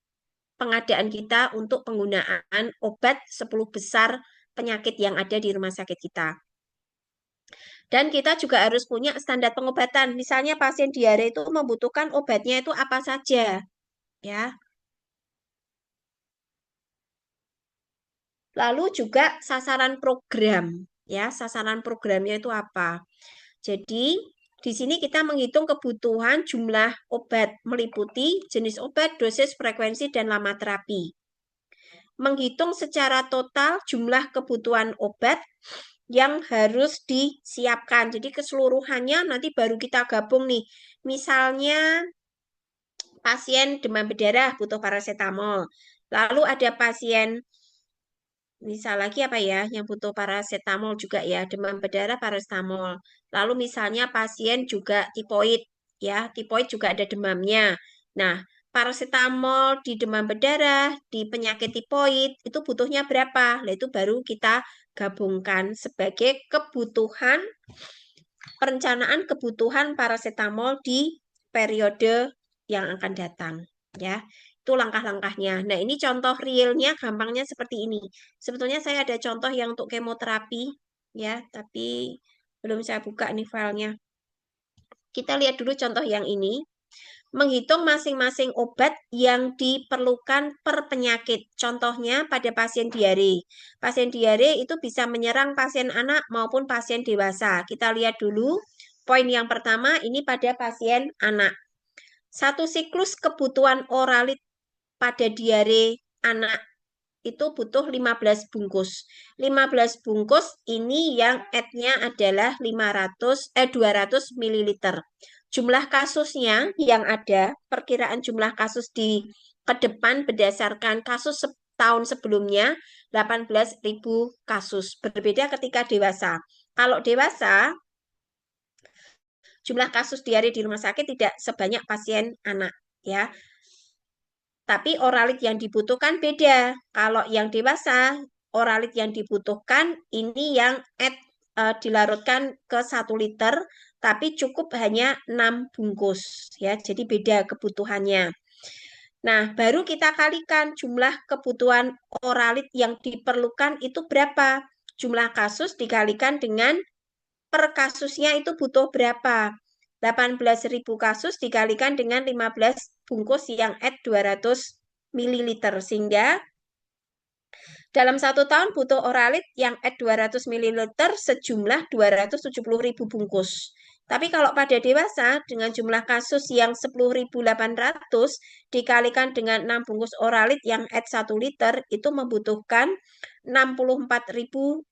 pengadaan kita untuk penggunaan obat 10 besar penyakit yang ada di rumah sakit kita. Dan kita juga harus punya standar pengobatan. Misalnya pasien diare itu membutuhkan obatnya itu apa saja, ya. Lalu juga sasaran program, ya. Sasaran programnya itu apa? Jadi, di sini kita menghitung kebutuhan jumlah obat meliputi jenis obat, dosis, frekuensi, dan lama terapi. Menghitung secara total jumlah kebutuhan obat yang harus disiapkan. Jadi keseluruhannya nanti baru kita gabung nih. Misalnya pasien demam berdarah butuh paracetamol. Lalu ada pasien misal lagi apa ya yang butuh paracetamol juga ya, demam berdarah paracetamol. Lalu misalnya pasien juga tipoid ya, tipoid juga ada demamnya. Nah, paracetamol di demam berdarah, di penyakit tipoid itu butuhnya berapa? Nah, itu baru kita gabungkan sebagai kebutuhan perencanaan kebutuhan paracetamol di periode yang akan datang ya. Itu langkah-langkahnya. Nah, ini contoh realnya gampangnya seperti ini. Sebetulnya saya ada contoh yang untuk kemoterapi ya, tapi belum saya buka nih filenya. Kita lihat dulu contoh yang ini. Menghitung masing-masing obat yang diperlukan per penyakit. Contohnya pada pasien diare. Pasien diare itu bisa menyerang pasien anak maupun pasien dewasa. Kita lihat dulu. Poin yang pertama ini pada pasien anak. Satu siklus kebutuhan oralit pada diare anak itu butuh 15 bungkus. 15 bungkus ini yang N-nya adalah 200 ml. Jumlah kasusnya yang ada, perkiraan jumlah kasus di ke depan berdasarkan kasus tahun sebelumnya 18.000 kasus. Berbeda ketika dewasa. Kalau dewasa, jumlah kasus diare di rumah sakit tidak sebanyak pasien anak ya. Tapi oralit yang dibutuhkan beda. Kalau yang dewasa, oralit yang dibutuhkan ini yang dilarutkan ke 1 liter, tapi cukup hanya 6 bungkus ya. Jadi beda kebutuhannya. Nah, baru kita kalikan jumlah kebutuhan oralit yang diperlukan itu berapa. Jumlah kasus dikalikan dengan per kasusnya itu butuh berapa. 18.000 kasus dikalikan dengan 15 bungkus yang at 200 ml. Sehingga dalam 1 tahun butuh oralit yang at 200 ml sejumlah 270.000 bungkus. Tapi kalau pada dewasa dengan jumlah kasus yang 10.800 dikalikan dengan 6 bungkus oralit yang at 1 liter itu membutuhkan 64.800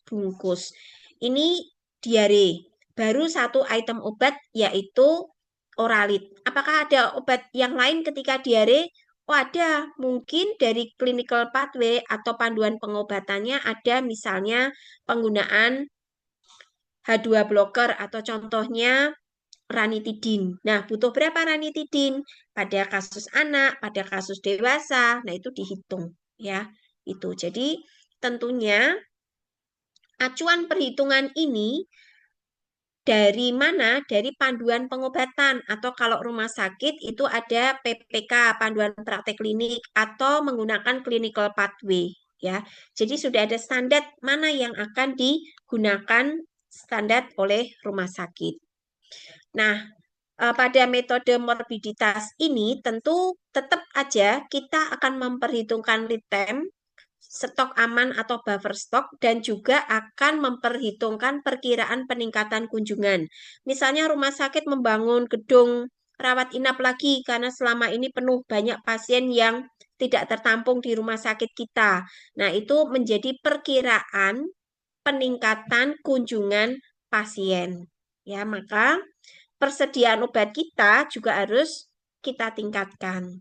bungkus. Ini diare. Baru 1 item obat yaitu oralit. Apakah ada obat yang lain ketika diare? Oh ada, mungkin dari clinical pathway atau panduan pengobatannya ada misalnya penggunaan H2 blocker atau contohnya ranitidin. Nah, butuh berapa ranitidin? Pada kasus anak, pada kasus dewasa, nah itu dihitung ya. Itu. Jadi tentunya acuan perhitungan ini dari mana? Dari panduan pengobatan atau kalau rumah sakit itu ada PPK, panduan praktek klinik atau menggunakan clinical pathway ya. Jadi sudah ada standar mana yang akan digunakan standar oleh rumah sakit. Nah, pada metode morbiditas ini tentu tetap aja kita akan memperhitungkan lead time, stok aman atau buffer stok, dan juga akan memperhitungkan perkiraan peningkatan kunjungan. Misalnya rumah sakit membangun gedung rawat inap lagi karena selama ini penuh banyak pasien yang tidak tertampung di rumah sakit kita. Nah, itu menjadi perkiraan peningkatan kunjungan pasien. Ya, maka persediaan obat kita juga harus kita tingkatkan.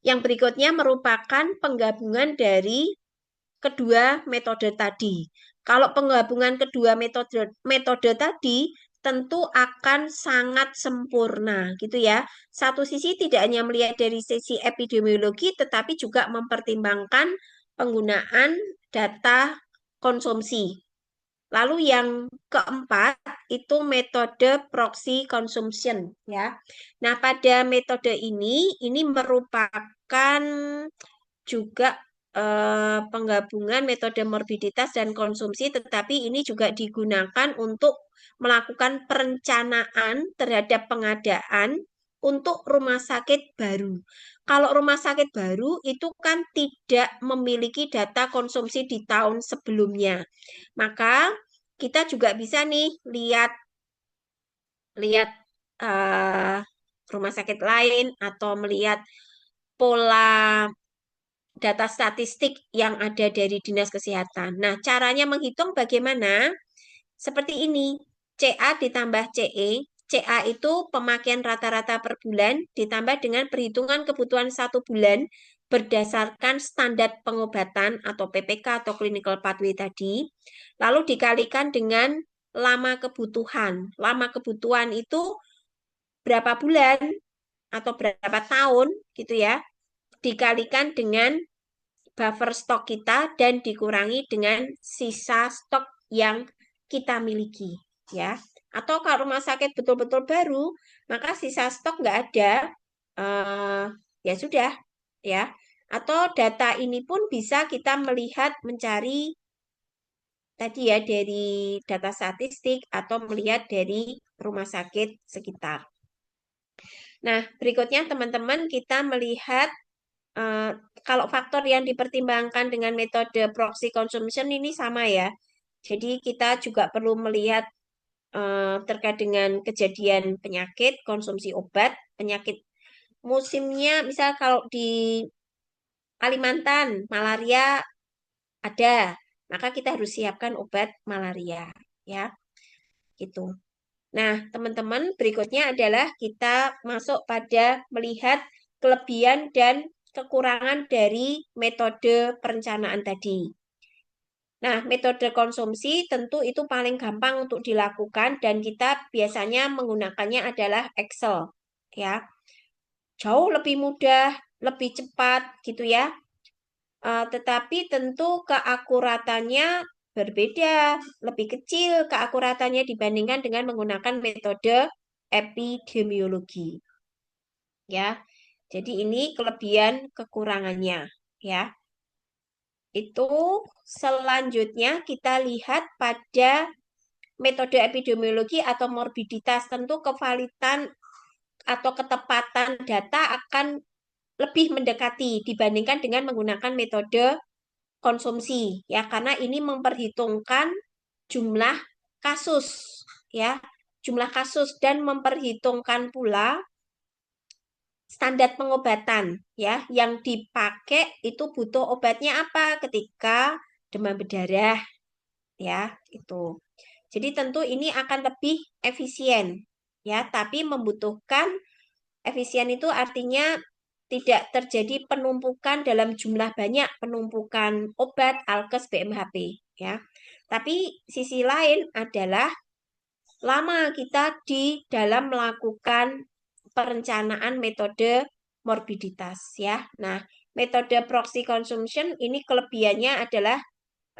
Yang berikutnya merupakan penggabungan dari kedua metode tadi. Kalau penggabungan kedua metode tadi tentu akan sangat sempurna gitu ya. Satu sisi tidak hanya melihat dari sisi epidemiologi tetapi juga mempertimbangkan penggunaan data konsumsi. Lalu yang keempat itu metode proxy consumption ya. Nah, pada metode ini merupakan juga penggabungan metode morbiditas dan konsumsi, tetapi ini juga digunakan untuk melakukan perencanaan terhadap pengadaan untuk rumah sakit baru. Kalau rumah sakit baru itu kan tidak memiliki data konsumsi di tahun sebelumnya. Maka kita juga bisa nih lihat lihat uh, rumah sakit lain atau melihat pola data statistik yang ada dari Dinas Kesehatan. Nah, caranya menghitung bagaimana? Seperti ini, CA ditambah CE. CA itu pemakaian rata-rata per bulan ditambah dengan perhitungan kebutuhan 1 bulan berdasarkan standar pengobatan atau PPK atau clinical pathway tadi. Lalu dikalikan dengan lama kebutuhan. Lama kebutuhan itu berapa bulan atau berapa tahun gitu ya. Dikalikan dengan buffer stok kita dan dikurangi dengan sisa stok yang kita miliki ya. Atau kalau rumah sakit betul-betul baru, maka sisa stok nggak ada, ya sudah ya. Atau data ini pun bisa kita melihat mencari tadi ya dari data statistik atau melihat dari rumah sakit sekitar. Nah, berikutnya teman-teman kita melihat kalau faktor yang dipertimbangkan dengan metode proxy consumption ini sama ya. Jadi kita juga perlu melihat terkait dengan kejadian penyakit, konsumsi obat, penyakit musimnya. Misal kalau di Kalimantan, malaria ada, maka kita harus siapkan obat malaria ya, gitu. Nah, teman-teman, berikutnya adalah kita masuk pada melihat kelebihan dan kekurangan dari metode perencanaan tadi. Nah, metode konsumsi tentu itu paling gampang untuk dilakukan dan kita biasanya menggunakannya adalah Excel, ya. Jauh lebih mudah, lebih cepat gitu ya. Tetapi tentu keakuratannya berbeda, lebih kecil keakuratannya dibandingkan dengan menggunakan metode epidemiologi. Ya, jadi ini kelebihan kekurangannya. Ya, itu selanjutnya kita lihat pada metode epidemiologi atau morbiditas. Tentu kevalitan atau ketepatan data akan lebih mendekati dibandingkan dengan menggunakan metode konsumsi ya karena ini memperhitungkan jumlah kasus ya jumlah kasus dan memperhitungkan pula standar pengobatan ya yang dipakai itu butuh obatnya apa ketika demam berdarah ya itu. Jadi tentu ini akan lebih efisien ya tapi membutuhkan efisien itu artinya tidak terjadi penumpukan dalam jumlah banyak penumpukan obat alkes BMHP ya. Tapi sisi lain adalah lama kita di dalam melakukan perencanaan metode morbiditas ya. Nah, metode proxy consumption ini kelebihannya adalah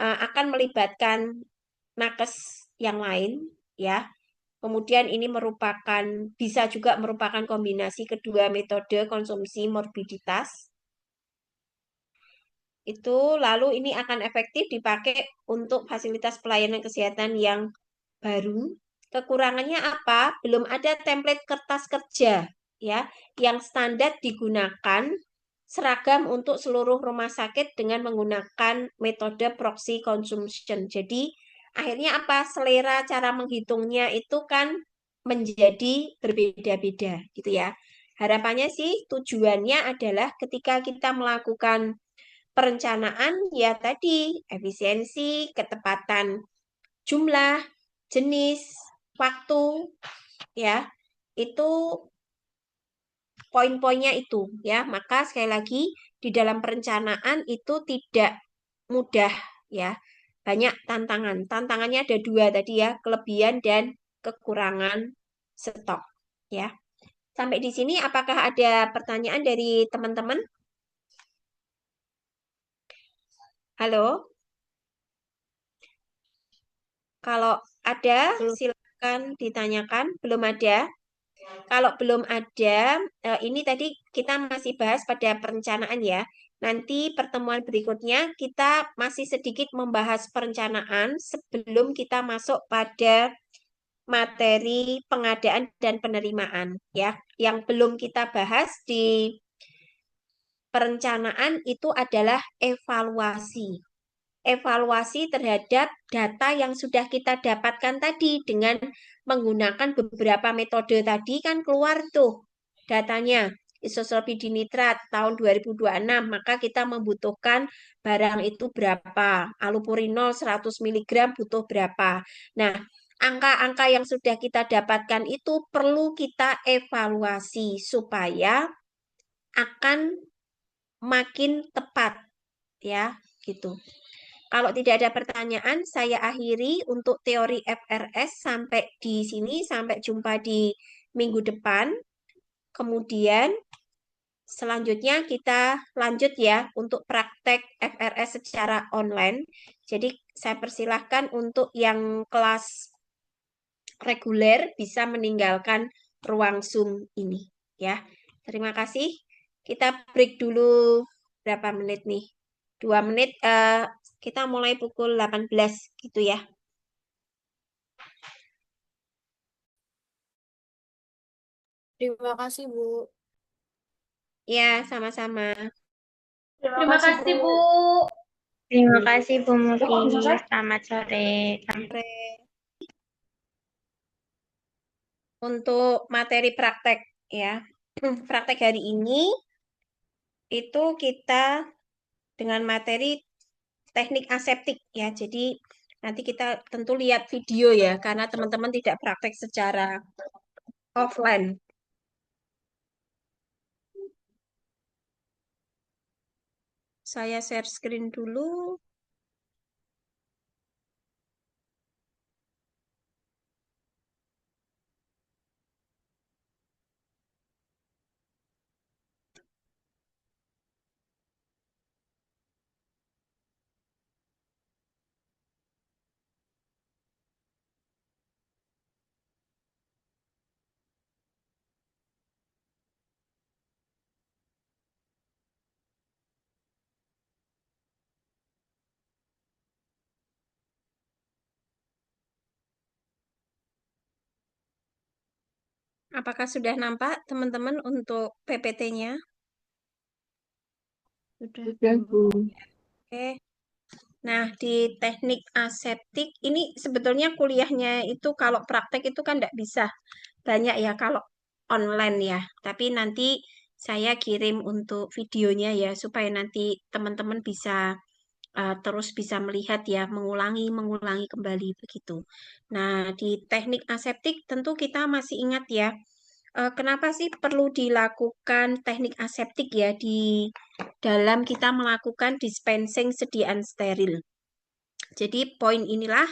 akan melibatkan nakes yang lain ya. Kemudian ini bisa juga merupakan kombinasi kedua metode konsumsi morbiditas. Itu lalu ini akan efektif dipakai untuk fasilitas pelayanan kesehatan yang baru. Kekurangannya apa? Belum ada template kertas kerja ya yang standar digunakan seragam untuk seluruh rumah sakit dengan menggunakan metode proxy consumption. Jadi akhirnya apa? Selera cara menghitungnya itu kan menjadi berbeda-beda gitu ya. Harapannya sih tujuannya adalah ketika kita melakukan perencanaan ya tadi efisiensi, ketepatan jumlah, jenis, waktu ya. Itu poin-poinnya itu ya. Maka sekali lagi di dalam perencanaan itu tidak mudah ya. Banyak tantangan. Tantangannya ada dua tadi ya, kelebihan dan kekurangan stok ya. Sampai di sini apakah ada pertanyaan dari teman-teman? Halo? Kalau ada Belum. silakan ditanyakan. Belum ada? Kalau belum ada, ini tadi kita masih bahas pada perencanaan ya. Nanti pertemuan berikutnya kita masih sedikit membahas perencanaan sebelum kita masuk pada materi pengadaan dan penerimaan ya. Yang belum kita bahas di perencanaan itu adalah evaluasi. Evaluasi terhadap data yang sudah kita dapatkan tadi dengan menggunakan beberapa metode tadi kan keluar tuh datanya isosulfidinitrat tahun 2026 maka kita membutuhkan barang itu berapa allopurinol 100 mg butuh berapa. Nah, angka-angka yang sudah kita dapatkan itu perlu kita evaluasi supaya akan makin tepat ya gitu. Kalau tidak ada pertanyaan, saya akhiri untuk teori FRS sampai di sini. Sampai jumpa di minggu depan. Kemudian selanjutnya kita lanjut ya untuk praktek FRS secara online. Jadi saya persilahkan untuk yang kelas reguler bisa meninggalkan ruang Zoom ini ya. Terima kasih. Kita break dulu berapa menit nih? 2 menit. Kita mulai pukul 18 gitu ya. Terima kasih, Bu. Ya, sama-sama. Terima Terima kasih, Bu. kasih, Bu. Terima kasih Bu Muti. Selamat sore. Untuk materi praktek ya. Praktek hari ini itu kita dengan materi teknik aseptik ya. Jadi nanti kita tentu lihat video ya karena teman-teman tidak praktek secara offline. Saya share screen dulu. Apakah sudah nampak teman-teman untuk PPT-nya? Sudah, Bu. Oke. Nah, di teknik aseptik ini sebetulnya kuliahnya itu kalau praktek itu kan tidak bisa banyak ya kalau online ya. Tapi nanti saya kirim untuk videonya ya supaya nanti teman-teman bisa terus bisa melihat ya, mengulangi kembali begitu. Nah, di teknik aseptik tentu kita masih ingat ya, kenapa sih perlu dilakukan teknik aseptik ya di dalam kita melakukan dispensing sediaan steril. Jadi poin inilah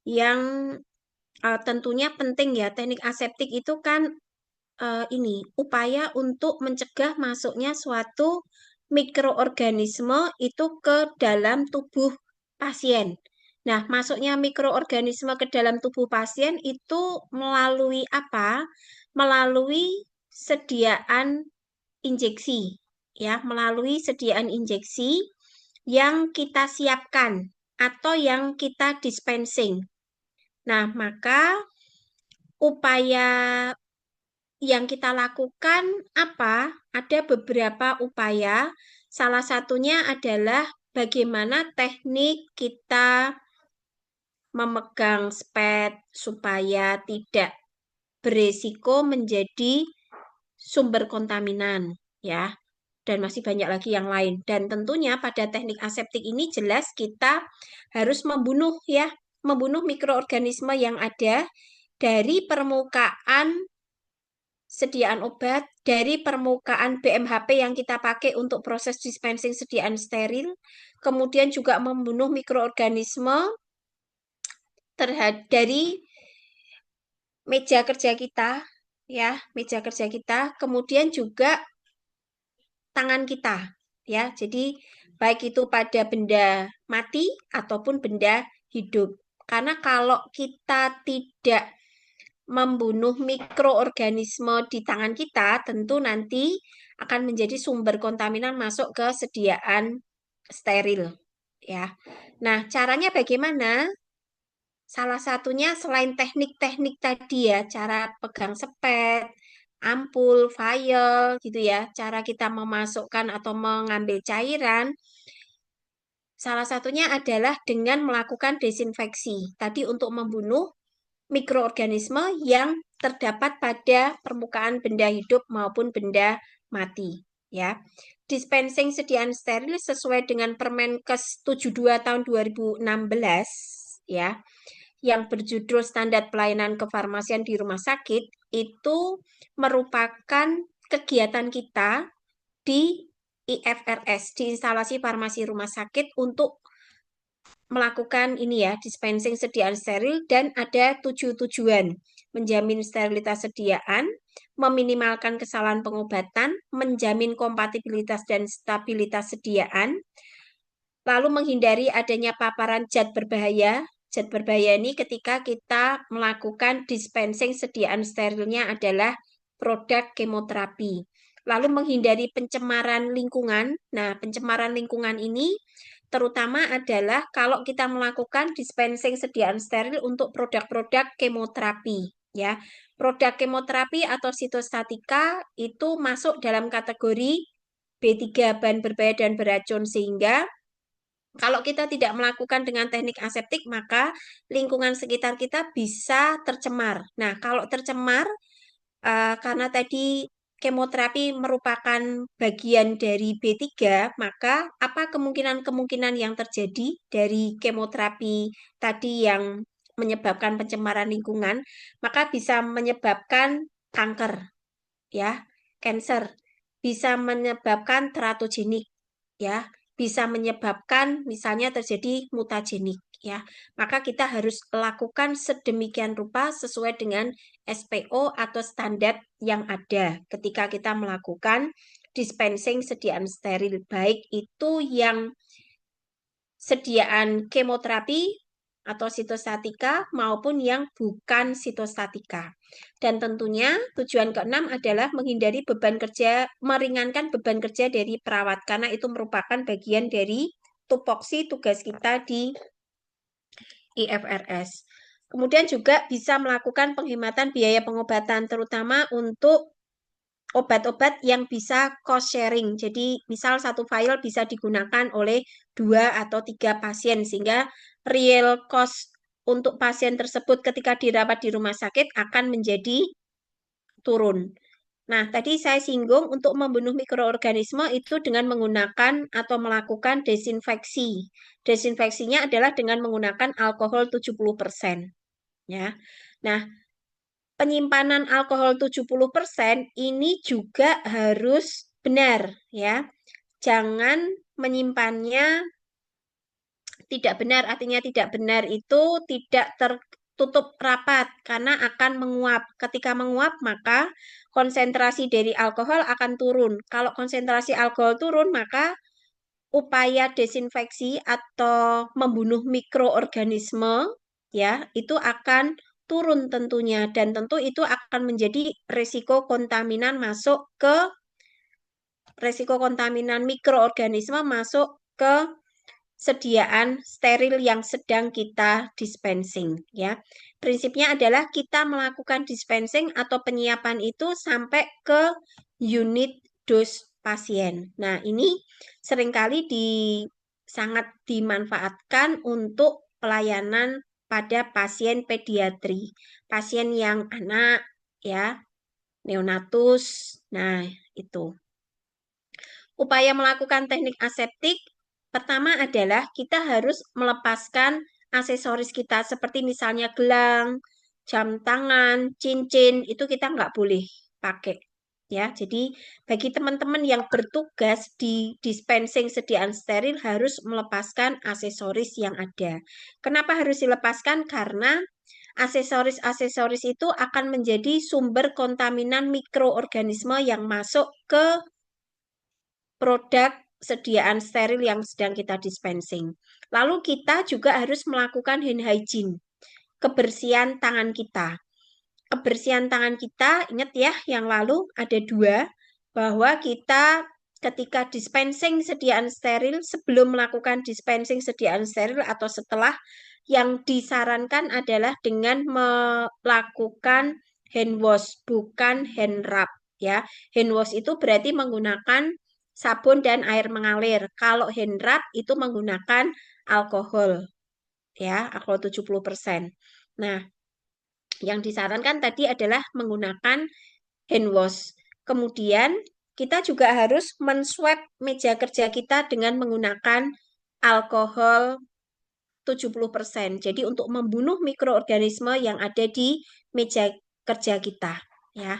yang tentunya penting ya. Teknik aseptik itu kan ini upaya untuk mencegah masuknya suatu mikroorganisme itu ke dalam tubuh pasien. Nah, masuknya mikroorganisme ke dalam tubuh pasien itu melalui apa? Melalui sediaan injeksi, ya, melalui sediaan injeksi yang kita siapkan atau yang kita dispensing. Nah, maka upaya yang kita lakukan apa? Ada beberapa upaya. Salah satunya adalah bagaimana teknik kita memegang spet supaya tidak beresiko menjadi sumber kontaminan, ya. Dan masih banyak lagi yang lain. Dan tentunya pada teknik aseptik ini jelas kita harus membunuh ya, membunuh mikroorganisme yang ada dari permukaan sediaan obat, dari permukaan BMHP yang kita pakai untuk proses dispensing sediaan steril, kemudian juga membunuh mikroorganisme dari meja kerja kita, ya, meja kerja kita, kemudian juga tangan kita, ya. Jadi baik itu pada benda mati ataupun benda hidup. Karena kalau kita tidak membunuh mikroorganisme di tangan kita, tentu nanti akan menjadi sumber kontaminan masuk ke sediaan steril, ya. Nah, caranya bagaimana? Salah satunya selain teknik-teknik tadi ya, cara pegang sepet, ampul, vial gitu ya, cara kita memasukkan atau mengambil cairan, salah satunya adalah dengan melakukan desinfeksi. Tadi untuk membunuh mikroorganisme yang terdapat pada permukaan benda hidup maupun benda mati, ya. Dispensing sediaan steril sesuai dengan Permenkes 72 tahun 2016, ya, yang berjudul Standar Pelayanan Kefarmasian di Rumah Sakit, itu merupakan kegiatan kita di IFRS, di instalasi farmasi rumah sakit untuk melakukan ini ya, dispensing sediaan steril dan ada 7 tujuan. Menjamin sterilitas sediaan, meminimalkan kesalahan pengobatan, menjamin kompatibilitas dan stabilitas sediaan, lalu menghindari adanya paparan zat berbahaya. Zat berbahaya ini ketika kita melakukan dispensing sediaan sterilnya adalah produk kemoterapi. Lalu menghindari pencemaran lingkungan. Nah, pencemaran lingkungan ini terutama adalah kalau kita melakukan dispensing sediaan steril untuk produk-produk kemoterapi, ya. Produk kemoterapi atau sitostatika itu masuk dalam kategori B3 bahan berbahaya dan beracun, sehingga kalau kita tidak melakukan dengan teknik aseptik, maka lingkungan sekitar kita bisa tercemar. Nah, kalau tercemar, karena tadi kemoterapi merupakan bagian dari B3, maka apa kemungkinan-kemungkinan yang terjadi dari kemoterapi tadi yang menyebabkan pencemaran lingkungan, maka bisa menyebabkan kanker, ya, cancer, bisa menyebabkan teratogenik, ya, bisa menyebabkan misalnya terjadi mutagenik, ya. Maka kita harus lakukan sedemikian rupa sesuai dengan SPO atau standar yang ada ketika kita melakukan dispensing sediaan steril, baik itu yang sediaan kemoterapi atau sitostatika maupun yang bukan sitostatika. Dan tentunya tujuan keenam adalah menghindari beban kerja, meringankan beban kerja dari perawat, karena itu merupakan bagian dari tupoksi tugas kita di IFRS. Kemudian juga bisa melakukan penghematan biaya pengobatan, terutama untuk obat-obat yang bisa cost sharing. Jadi misal satu file bisa digunakan oleh 2 atau 3 pasien, sehingga real cost untuk pasien tersebut ketika dirawat di rumah sakit akan menjadi turun. Nah, tadi saya singgung untuk membunuh mikroorganisme itu dengan menggunakan atau melakukan desinfeksi. Desinfeksinya adalah dengan menggunakan alkohol 70%. Ya. Nah, penyimpanan alkohol 70% ini juga harus benar, ya. Jangan menyimpannya tidak benar, artinya tidak benar itu tidak tertutup rapat karena akan menguap. Ketika menguap, maka konsentrasi dari alkohol akan turun. Kalau konsentrasi alkohol turun, maka upaya desinfeksi atau membunuh mikroorganisme ya, itu akan turun tentunya dan tentu itu akan menjadi resiko kontaminan mikroorganisme masuk ke sediaan steril yang sedang kita dispensing ya. Prinsipnya adalah kita melakukan dispensing atau penyiapan itu sampai ke unit dos pasien. Nah, ini seringkali sangat dimanfaatkan untuk pelayanan pada pasien pediatri, pasien yang anak ya, neonatus. Nah, itu. Upaya melakukan teknik aseptik pertama adalah kita harus melepaskan aksesoris kita seperti misalnya gelang, jam tangan, cincin, itu kita nggak boleh pakai. Ya, jadi bagi teman-teman yang bertugas di dispensing sediaan steril harus melepaskan aksesoris yang ada. Kenapa harus dilepaskan? Karena aksesoris-aksesoris itu akan menjadi sumber kontaminan mikroorganisme yang masuk ke produk sediaan steril yang sedang kita dispensing. Lalu kita juga harus melakukan hand hygiene, kebersihan tangan kita. Kebersihan tangan kita, ingat ya, yang lalu ada 2, bahwa kita ketika dispensing sediaan steril, sebelum melakukan dispensing sediaan steril atau setelah, yang disarankan adalah dengan melakukan hand wash, bukan hand rub. Ya, hand wash itu berarti menggunakan sabun dan air mengalir. Kalau hand rub itu menggunakan alkohol, ya, alkohol 70%. Nah, yang disarankan tadi adalah menggunakan hand wash. Kemudian kita juga harus menswab meja kerja kita dengan menggunakan alkohol 70%. Jadi untuk membunuh mikroorganisme yang ada di meja kerja kita, ya.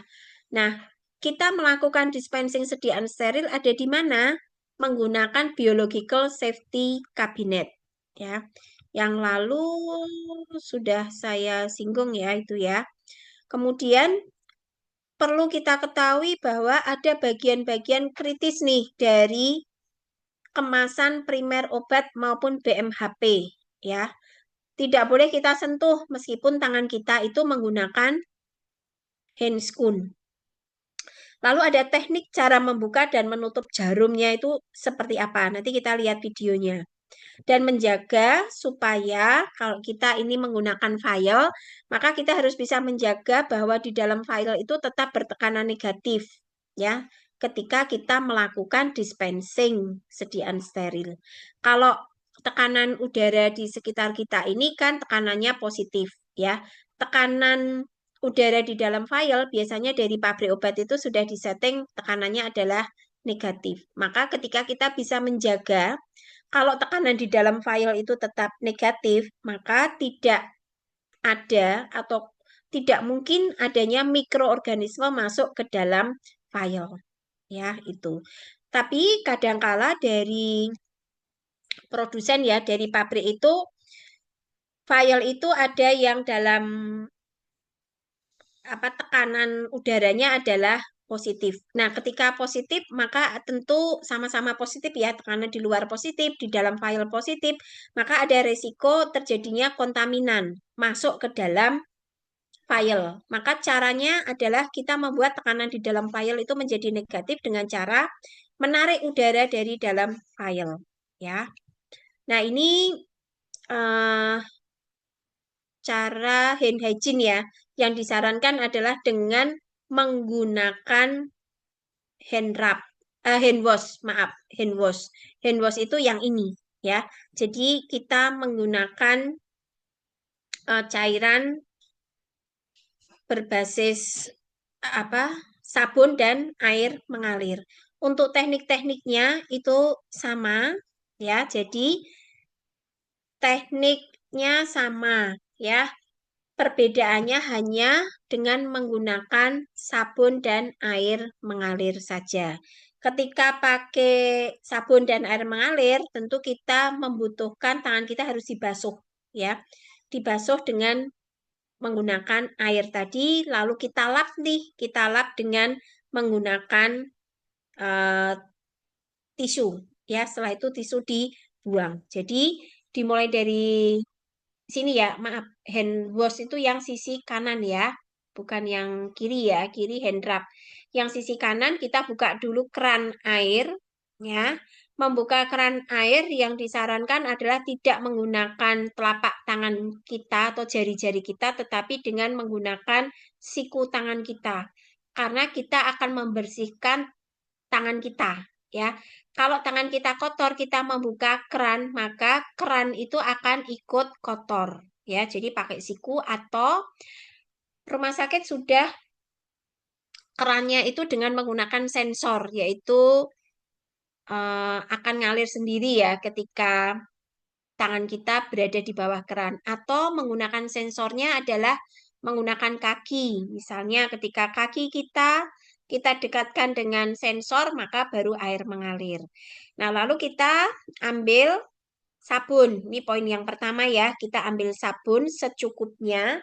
Nah, kita melakukan dispensing sediaan steril ada di mana? Menggunakan biological safety cabinet, ya. Yang lalu sudah saya singgung ya itu ya. Kemudian perlu kita ketahui bahwa ada bagian-bagian kritis nih dari kemasan primer obat maupun BMHP, ya. Tidak boleh kita sentuh meskipun tangan kita itu menggunakan handscoon. Lalu ada teknik cara membuka dan menutup jarumnya itu seperti apa? Nanti kita lihat videonya. Dan menjaga supaya kalau kita ini menggunakan file, maka kita harus bisa menjaga bahwa di dalam file itu tetap bertekanan negatif, ya, ketika kita melakukan dispensing sediaan steril. Kalau tekanan udara di sekitar kita ini kan tekanannya positif, ya. Tekanan udara di dalam file biasanya dari pabrik obat itu sudah disetting tekanannya adalah negatif. Maka ketika kita bisa menjaga kalau tekanan di dalam file itu tetap negatif, maka tidak ada atau tidak mungkin adanya mikroorganisme masuk ke dalam file. Ya, itu. Tapi kadangkala dari produsen ya, dari pabrik itu file itu ada yang dalam tekanan udaranya adalah positif. Nah, ketika positif maka tentu sama-sama positif ya, tekanan di luar positif, di dalam file positif, maka ada resiko terjadinya kontaminan masuk ke dalam file. Maka caranya adalah kita membuat tekanan di dalam file itu menjadi negatif dengan cara menarik udara dari dalam file, ya. Nah, ini cara hand hygiene ya. Yang disarankan adalah dengan menggunakan hand wash, maaf, hand wash. Hand wash itu yang ini ya. Jadi kita menggunakan cairan berbasis apa? Sabun dan air mengalir. Untuk teknik-tekniknya itu sama ya. Jadi tekniknya sama ya. Perbedaannya hanya dengan menggunakan sabun dan air mengalir saja. Ketika pakai sabun dan air mengalir, tentu kita membutuhkan tangan kita harus dibasuh ya. Dibasuh dengan menggunakan air tadi, lalu kita lap nih, kita lap dengan menggunakan eh, tisu ya. Setelah itu tisu dibuang. Jadi dimulai dari sini ya, maaf, hand wash itu yang sisi kanan ya, bukan yang kiri ya, kiri hand rub. Yang sisi kanan kita buka dulu keran air ya. Membuka keran air yang disarankan adalah tidak menggunakan telapak tangan kita atau jari-jari kita, tetapi dengan menggunakan siku tangan kita. Karena kita akan membersihkan tangan kita ya. Kalau tangan kita kotor, kita membuka keran, maka keran itu akan ikut kotor ya. Jadi pakai siku atau rumah sakit sudah kerannya itu dengan menggunakan sensor, yaitu akan ngalir sendiri ya ketika tangan kita berada di bawah keran. Atau menggunakan sensornya adalah menggunakan kaki. Misalnya ketika kaki kita dekatkan dengan sensor, maka baru air mengalir. Nah, lalu kita ambil sabun. Ini poin yang pertama ya. Kita ambil sabun secukupnya.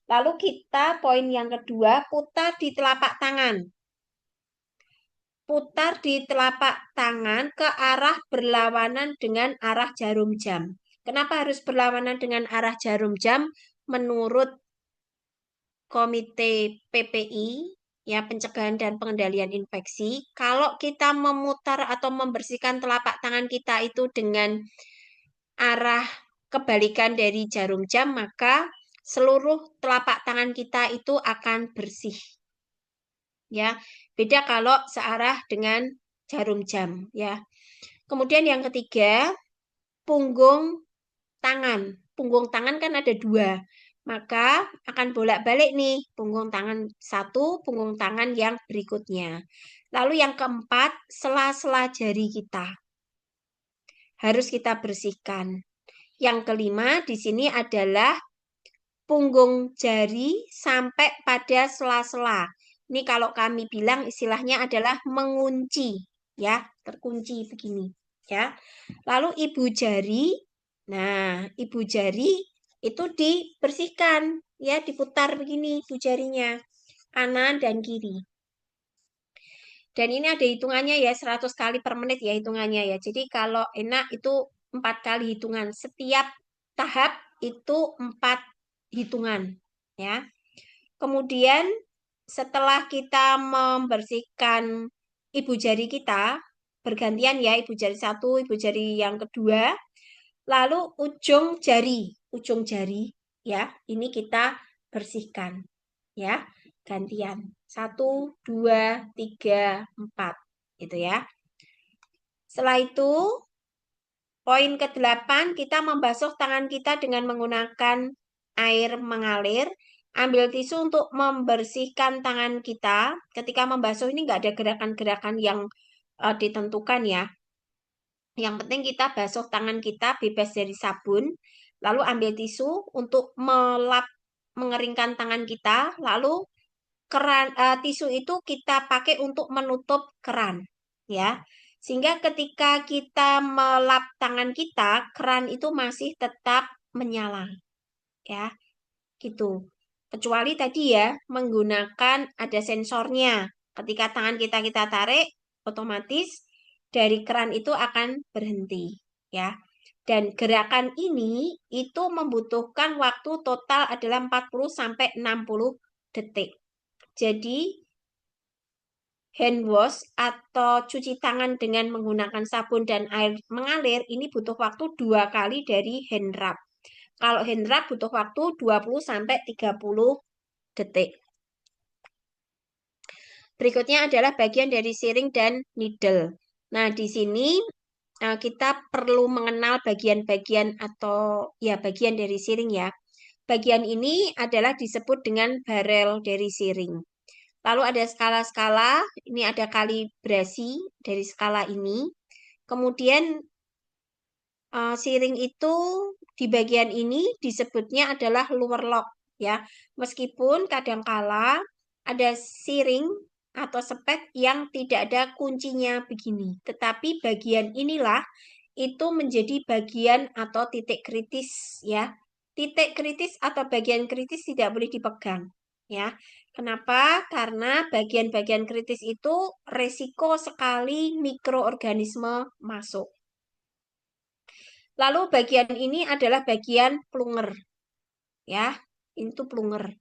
Lalu kita poin yang kedua, putar di telapak tangan. Putar di telapak tangan ke arah berlawanan dengan arah jarum jam. Kenapa harus berlawanan dengan arah jarum jam? Menurut Komite PPI, ya pencegahan dan pengendalian infeksi, kalau kita memutar atau membersihkan telapak tangan kita itu dengan arah kebalikan dari jarum jam, maka seluruh telapak tangan kita itu akan bersih. Ya, beda kalau searah dengan jarum jam, ya. Kemudian yang ketiga, punggung tangan. Punggung tangan kan ada dua, maka akan bolak-balik nih, punggung tangan satu, punggung tangan yang berikutnya. Lalu yang keempat, sela-sela jari kita harus kita bersihkan. Yang kelima di sini adalah punggung jari sampai pada sela-sela. Ini kalau kami bilang istilahnya adalah mengunci, ya, terkunci begini, ya. Lalu ibu jari, nah, ibu jari itu dibersihkan, ya, diputar begini ibu jarinya, kanan dan kiri. Dan ini ada hitungannya ya, 100 kali per menit ya hitungannya ya. Jadi kalau enak itu 4 kali hitungan. Setiap tahap itu 4 hitungan ya. Kemudian setelah kita membersihkan ibu jari kita, bergantian ya, ibu jari satu, ibu jari yang kedua, lalu ujung jari ya, ini kita bersihkan ya, gantian. 1, 2, 3, 4 gitu ya. Setelah itu, poin ke-8, kita membasuh tangan kita dengan menggunakan air mengalir. Ambil tisu untuk membersihkan tangan kita. Ketika membasuh ini nggak ada gerakan-gerakan yang ditentukan ya. Yang penting kita basuh tangan kita bebas dari sabun. Lalu ambil tisu untuk mengeringkan tangan kita. Lalu tisu itu kita pakai untuk menutup keran ya. Sehingga ketika kita melap tangan kita, keran itu masih tetap menyala ya. Gitu. Kecuali tadi ya menggunakan ada sensornya. Ketika tangan kita tarik, otomatis dari keran itu akan berhenti ya. Dan gerakan ini itu membutuhkan waktu total adalah 40 sampai 60 detik. Jadi hand wash atau cuci tangan dengan menggunakan sabun dan air mengalir ini butuh waktu 2 kali dari hand rub. Kalau hand rub butuh waktu 20-30 detik. Berikutnya adalah bagian dari siring dan needle. Nah, di sini kita perlu mengenal bagian-bagian atau ya bagian dari siring ya. Bagian ini adalah disebut dengan barel dari siring. Lalu ada skala-skala, ini ada kalibrasi dari skala ini. Kemudian siring itu di bagian ini disebutnya adalah lower lock ya. Meskipun kadangkala ada siring atau spek yang tidak ada kuncinya begini. Tetapi bagian inilah itu menjadi bagian atau titik kritis ya. Titik kritis atau bagian kritis tidak boleh dipegang ya. Kenapa? Karena bagian-bagian kritis itu resiko sekali mikroorganisme masuk. Lalu bagian ini adalah bagian plunger. Ya, itu plunger.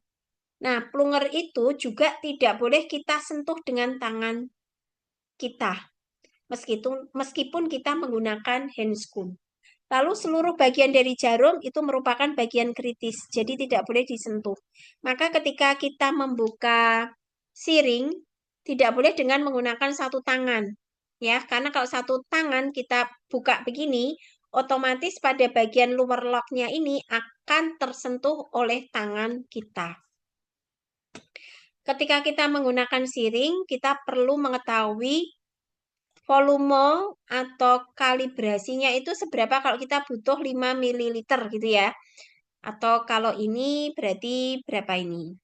Nah, plunger itu juga tidak boleh kita sentuh dengan tangan kita. Meskipun kita menggunakan handscoon. Lalu seluruh bagian dari jarum itu merupakan bagian kritis, jadi tidak boleh disentuh. Maka ketika kita membuka siring, tidak boleh dengan menggunakan satu tangan. Ya, karena kalau satu tangan kita buka begini, otomatis pada bagian lower lock-nya ini akan tersentuh oleh tangan kita. Ketika kita menggunakan siring, kita perlu mengetahui volume atau kalibrasinya itu seberapa kalau kita butuh 5 ml gitu ya. Atau kalau ini berarti berapa ini?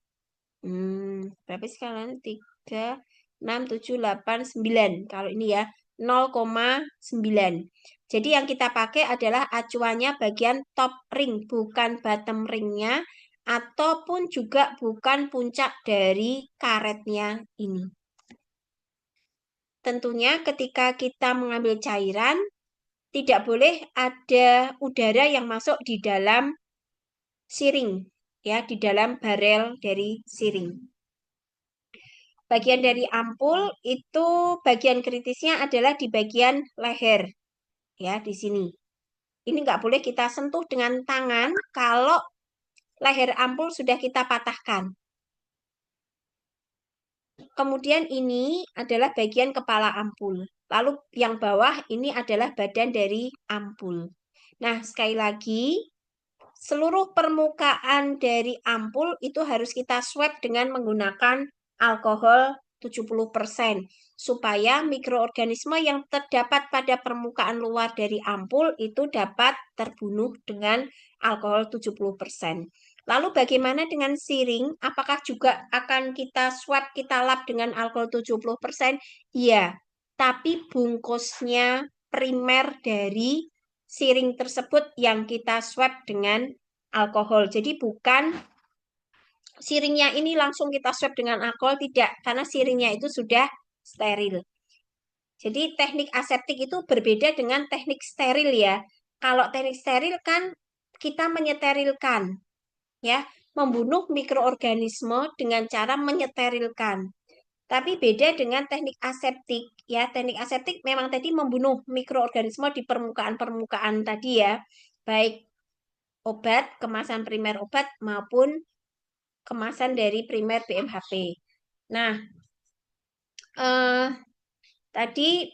Berapa sih kalian? 3, 6, 7, 8, 9. Kalau ini ya 0,9. Jadi yang kita pakai adalah acuannya bagian top ring, bukan bottom ringnya, ataupun juga bukan puncak dari karetnya ini. Tentunya ketika kita mengambil cairan, tidak boleh ada udara yang masuk di dalam siring, ya, di dalam barel dari siring. Bagian dari ampul itu bagian kritisnya adalah di bagian leher, ya, di sini. Ini nggak boleh kita sentuh dengan tangan kalau leher ampul sudah kita patahkan. Kemudian ini adalah bagian kepala ampul. Lalu yang bawah ini adalah badan dari ampul. Nah, sekali lagi, seluruh permukaan dari ampul itu harus kita swab dengan menggunakan alkohol 70%. Supaya mikroorganisme yang terdapat pada permukaan luar dari ampul itu dapat terbunuh dengan alkohol 70%. Lalu bagaimana dengan siring? Apakah juga akan kita swab, kita lap dengan alkohol 70%? Iya, tapi bungkusnya primer dari siring tersebut yang kita swab dengan alkohol. Jadi bukan siringnya ini langsung kita swab dengan alkohol, tidak. Karena siringnya itu sudah steril. Jadi teknik aseptik itu berbeda dengan teknik steril ya. Kalau teknik steril kan kita menyeterilkan, ya, membunuh mikroorganisme dengan cara menyeterilkan. Tapi beda dengan teknik aseptik, ya. Teknik aseptik memang tadi membunuh mikroorganisme di permukaan-permukaan tadi ya, baik obat, kemasan primer obat maupun kemasan dari primer BMHP. Nah, tadi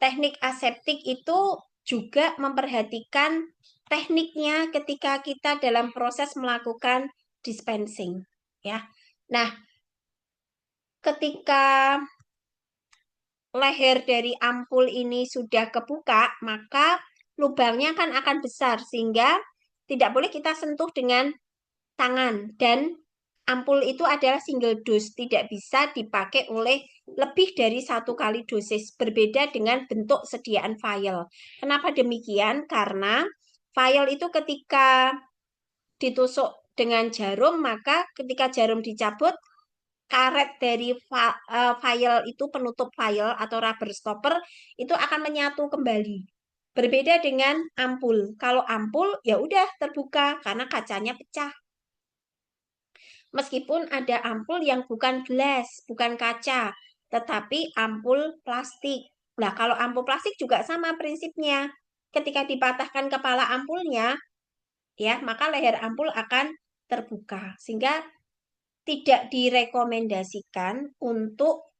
teknik aseptik itu juga memperhatikan tekniknya ketika kita dalam proses melakukan dispensing, ya. Nah, ketika leher dari ampul ini sudah kebuka, maka lubangnya kan akan besar sehingga tidak boleh kita sentuh dengan tangan, dan ampul itu adalah single dose, tidak bisa dipakai oleh lebih dari satu kali dosis, berbeda dengan bentuk sediaan vial. Kenapa demikian? Karena vial itu ketika ditusuk dengan jarum, maka ketika jarum dicabut, karet dari vial itu, penutup vial atau rubber stopper, itu akan menyatu kembali. Berbeda dengan ampul. Kalau ampul, ya udah terbuka karena kacanya pecah. Meskipun ada ampul yang bukan gelas, bukan kaca, tetapi ampul plastik. Nah, kalau ampul plastik juga sama prinsipnya. Ketika dipatahkan kepala ampulnya, ya, maka leher ampul akan terbuka. Sehingga tidak direkomendasikan untuk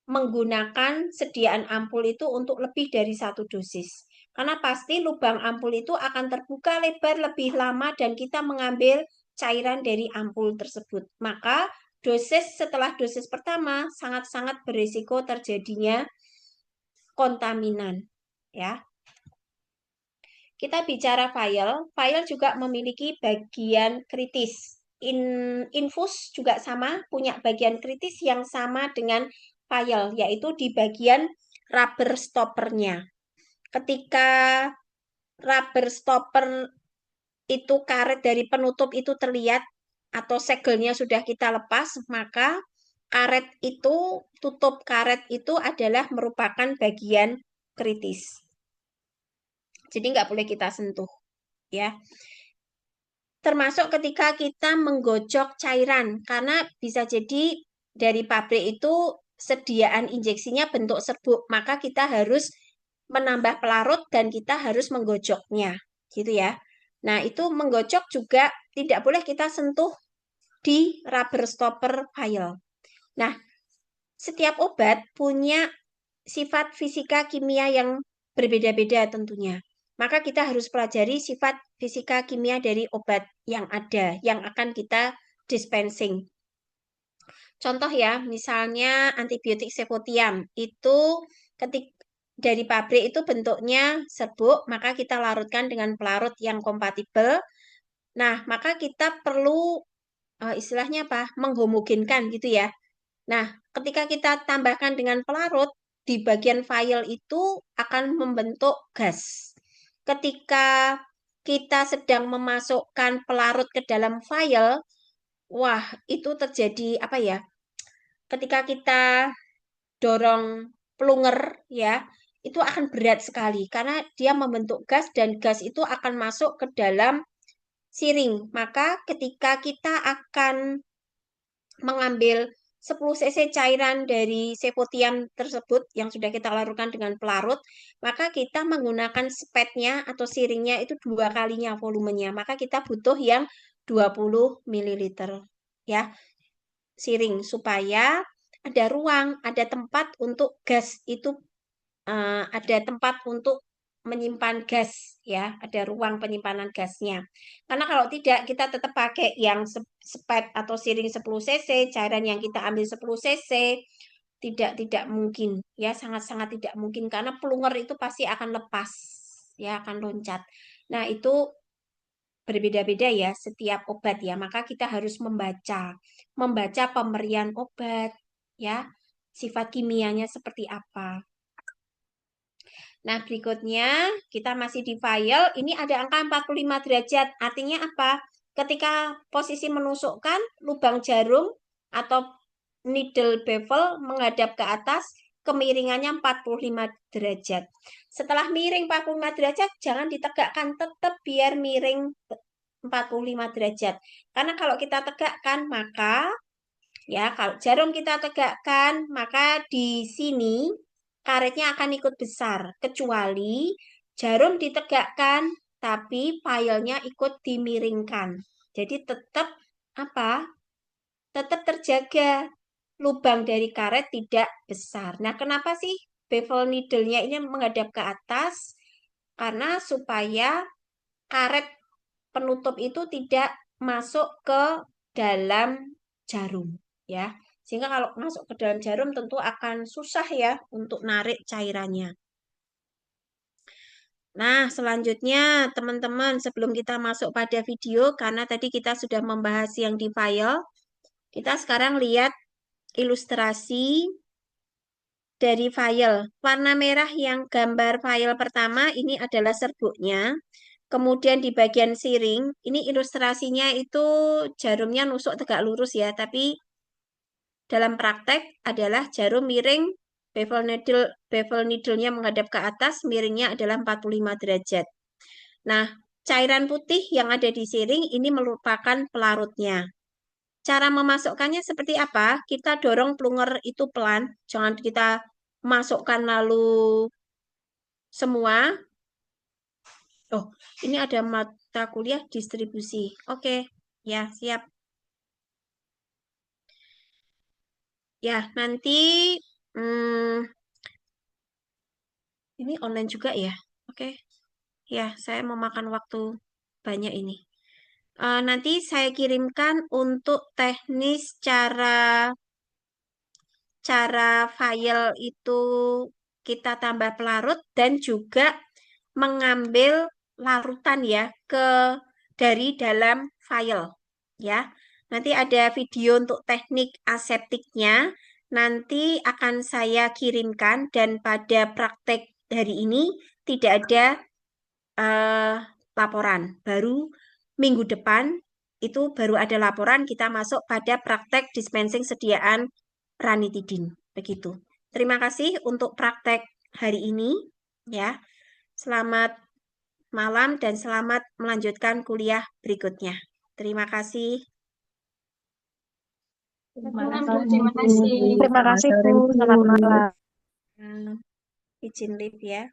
menggunakan sediaan ampul itu untuk lebih dari 1 dosis. Karena pasti lubang ampul itu akan terbuka lebar lebih lama dan kita mengambil cairan dari ampul tersebut. Maka setelah dosis pertama sangat-sangat berisiko terjadinya kontaminan. Ya. Kita bicara vial juga memiliki bagian kritis. Infus juga sama, punya bagian kritis yang sama dengan vial, yaitu di bagian rubber stoppernya. Ketika rubber stopper itu karet dari penutup itu terlihat atau segelnya sudah kita lepas, maka karet itu, tutup karet itu adalah merupakan bagian kritis. Jadi nggak boleh kita sentuh, ya. Termasuk ketika kita menggocok cairan, karena bisa jadi dari pabrik itu sediaan injeksinya bentuk serbuk, maka kita harus menambah pelarut dan kita harus menggocoknya, gitu ya. Nah, itu menggocok juga tidak boleh kita sentuh di rubber stopper vial. Nah, setiap obat punya sifat fisika kimia yang berbeda-beda tentunya. Maka kita harus pelajari sifat fisika kimia dari obat yang ada, yang akan kita dispensing. Contoh ya, misalnya antibiotik sevotiam, itu dari pabrik itu bentuknya serbuk, maka kita larutkan dengan pelarut yang kompatibel. Nah, maka kita perlu istilahnya apa? Menghomogenkan gitu ya. Nah, ketika kita tambahkan dengan pelarut, di bagian vial itu akan membentuk gas. Ketika kita sedang memasukkan pelarut ke dalam vial, wah, itu terjadi apa ya? Ketika kita dorong plunger ya, itu akan berat sekali karena dia membentuk gas dan gas itu akan masuk ke dalam siring. Maka ketika kita akan mengambil 10 cc cairan dari sevotiam tersebut yang sudah kita larutkan dengan pelarut, maka kita menggunakan spatnya atau siringnya itu 2 kalinya volumenya. Maka kita butuh yang 20 ml ya, siring supaya ada ruang, ada tempat untuk gas itu ada tempat untuk menyimpan gas ya, ada ruang penyimpanan gasnya. Karena kalau tidak kita tetap pakai yang spet atau siring 10 cc, cairan yang kita ambil 10 cc, tidak mungkin ya, sangat-sangat tidak mungkin karena plunger itu pasti akan lepas ya, akan loncat. Nah, itu berbeda-beda ya setiap obat ya. Maka kita harus membaca pemberian obat ya, sifat kimianya seperti apa. Nah, berikutnya kita masih di vial. Ini ada angka 45 derajat. Artinya apa? Ketika posisi menusukkan lubang jarum atau needle bevel menghadap ke atas, kemiringannya 45 derajat. Setelah miring 45 derajat, jangan ditegakkan. Tetap biar miring 45 derajat. Karena kalau kita tegakkan, maka ya kalau jarum kita tegakkan, maka di sini karetnya akan ikut besar, kecuali jarum ditegakkan, tapi filenya ikut dimiringkan. Jadi tetap apa? Tetap terjaga lubang dari karet tidak besar. Nah, kenapa sih bevel needle-nya ini menghadap ke atas? Karena supaya karet penutup itu tidak masuk ke dalam jarum, ya. Sehingga kalau masuk ke dalam jarum tentu akan susah ya untuk narik cairannya. Nah, selanjutnya teman-teman sebelum kita masuk pada video, karena tadi kita sudah membahas yang di file, kita sekarang lihat ilustrasi dari file. Warna merah yang gambar file pertama ini adalah serbuknya. Kemudian di bagian siring, ini ilustrasinya itu jarumnya nusuk tegak lurus ya, tapi dalam praktek adalah jarum miring, bevel needle-nya menghadap ke atas, miringnya adalah 45 derajat. Nah, cairan putih yang ada di siring ini merupakan pelarutnya. Cara memasukkannya seperti apa? Kita dorong plunger itu pelan, jangan kita masukkan lalu semua. Oh, ini ada mata kuliah distribusi. Oke, ya siap. Ya, nanti hmm, ini online juga ya. Oke, ya saya memakan waktu banyak ini. Nanti saya kirimkan untuk teknis cara file itu kita tambah pelarut dan juga mengambil larutan ya dari dalam file ya. Nanti ada video untuk teknik aseptiknya. Nanti akan saya kirimkan dan pada praktek hari ini tidak ada eh, laporan. Baru minggu depan itu baru ada laporan kita masuk pada praktek dispensing sediaan ranitidin. Begitu. Terima kasih untuk praktek hari ini ya. Selamat malam dan selamat melanjutkan kuliah berikutnya. Terima kasih. Terima kasih. Terima kasih Bu, selamat malam. Izin live ya.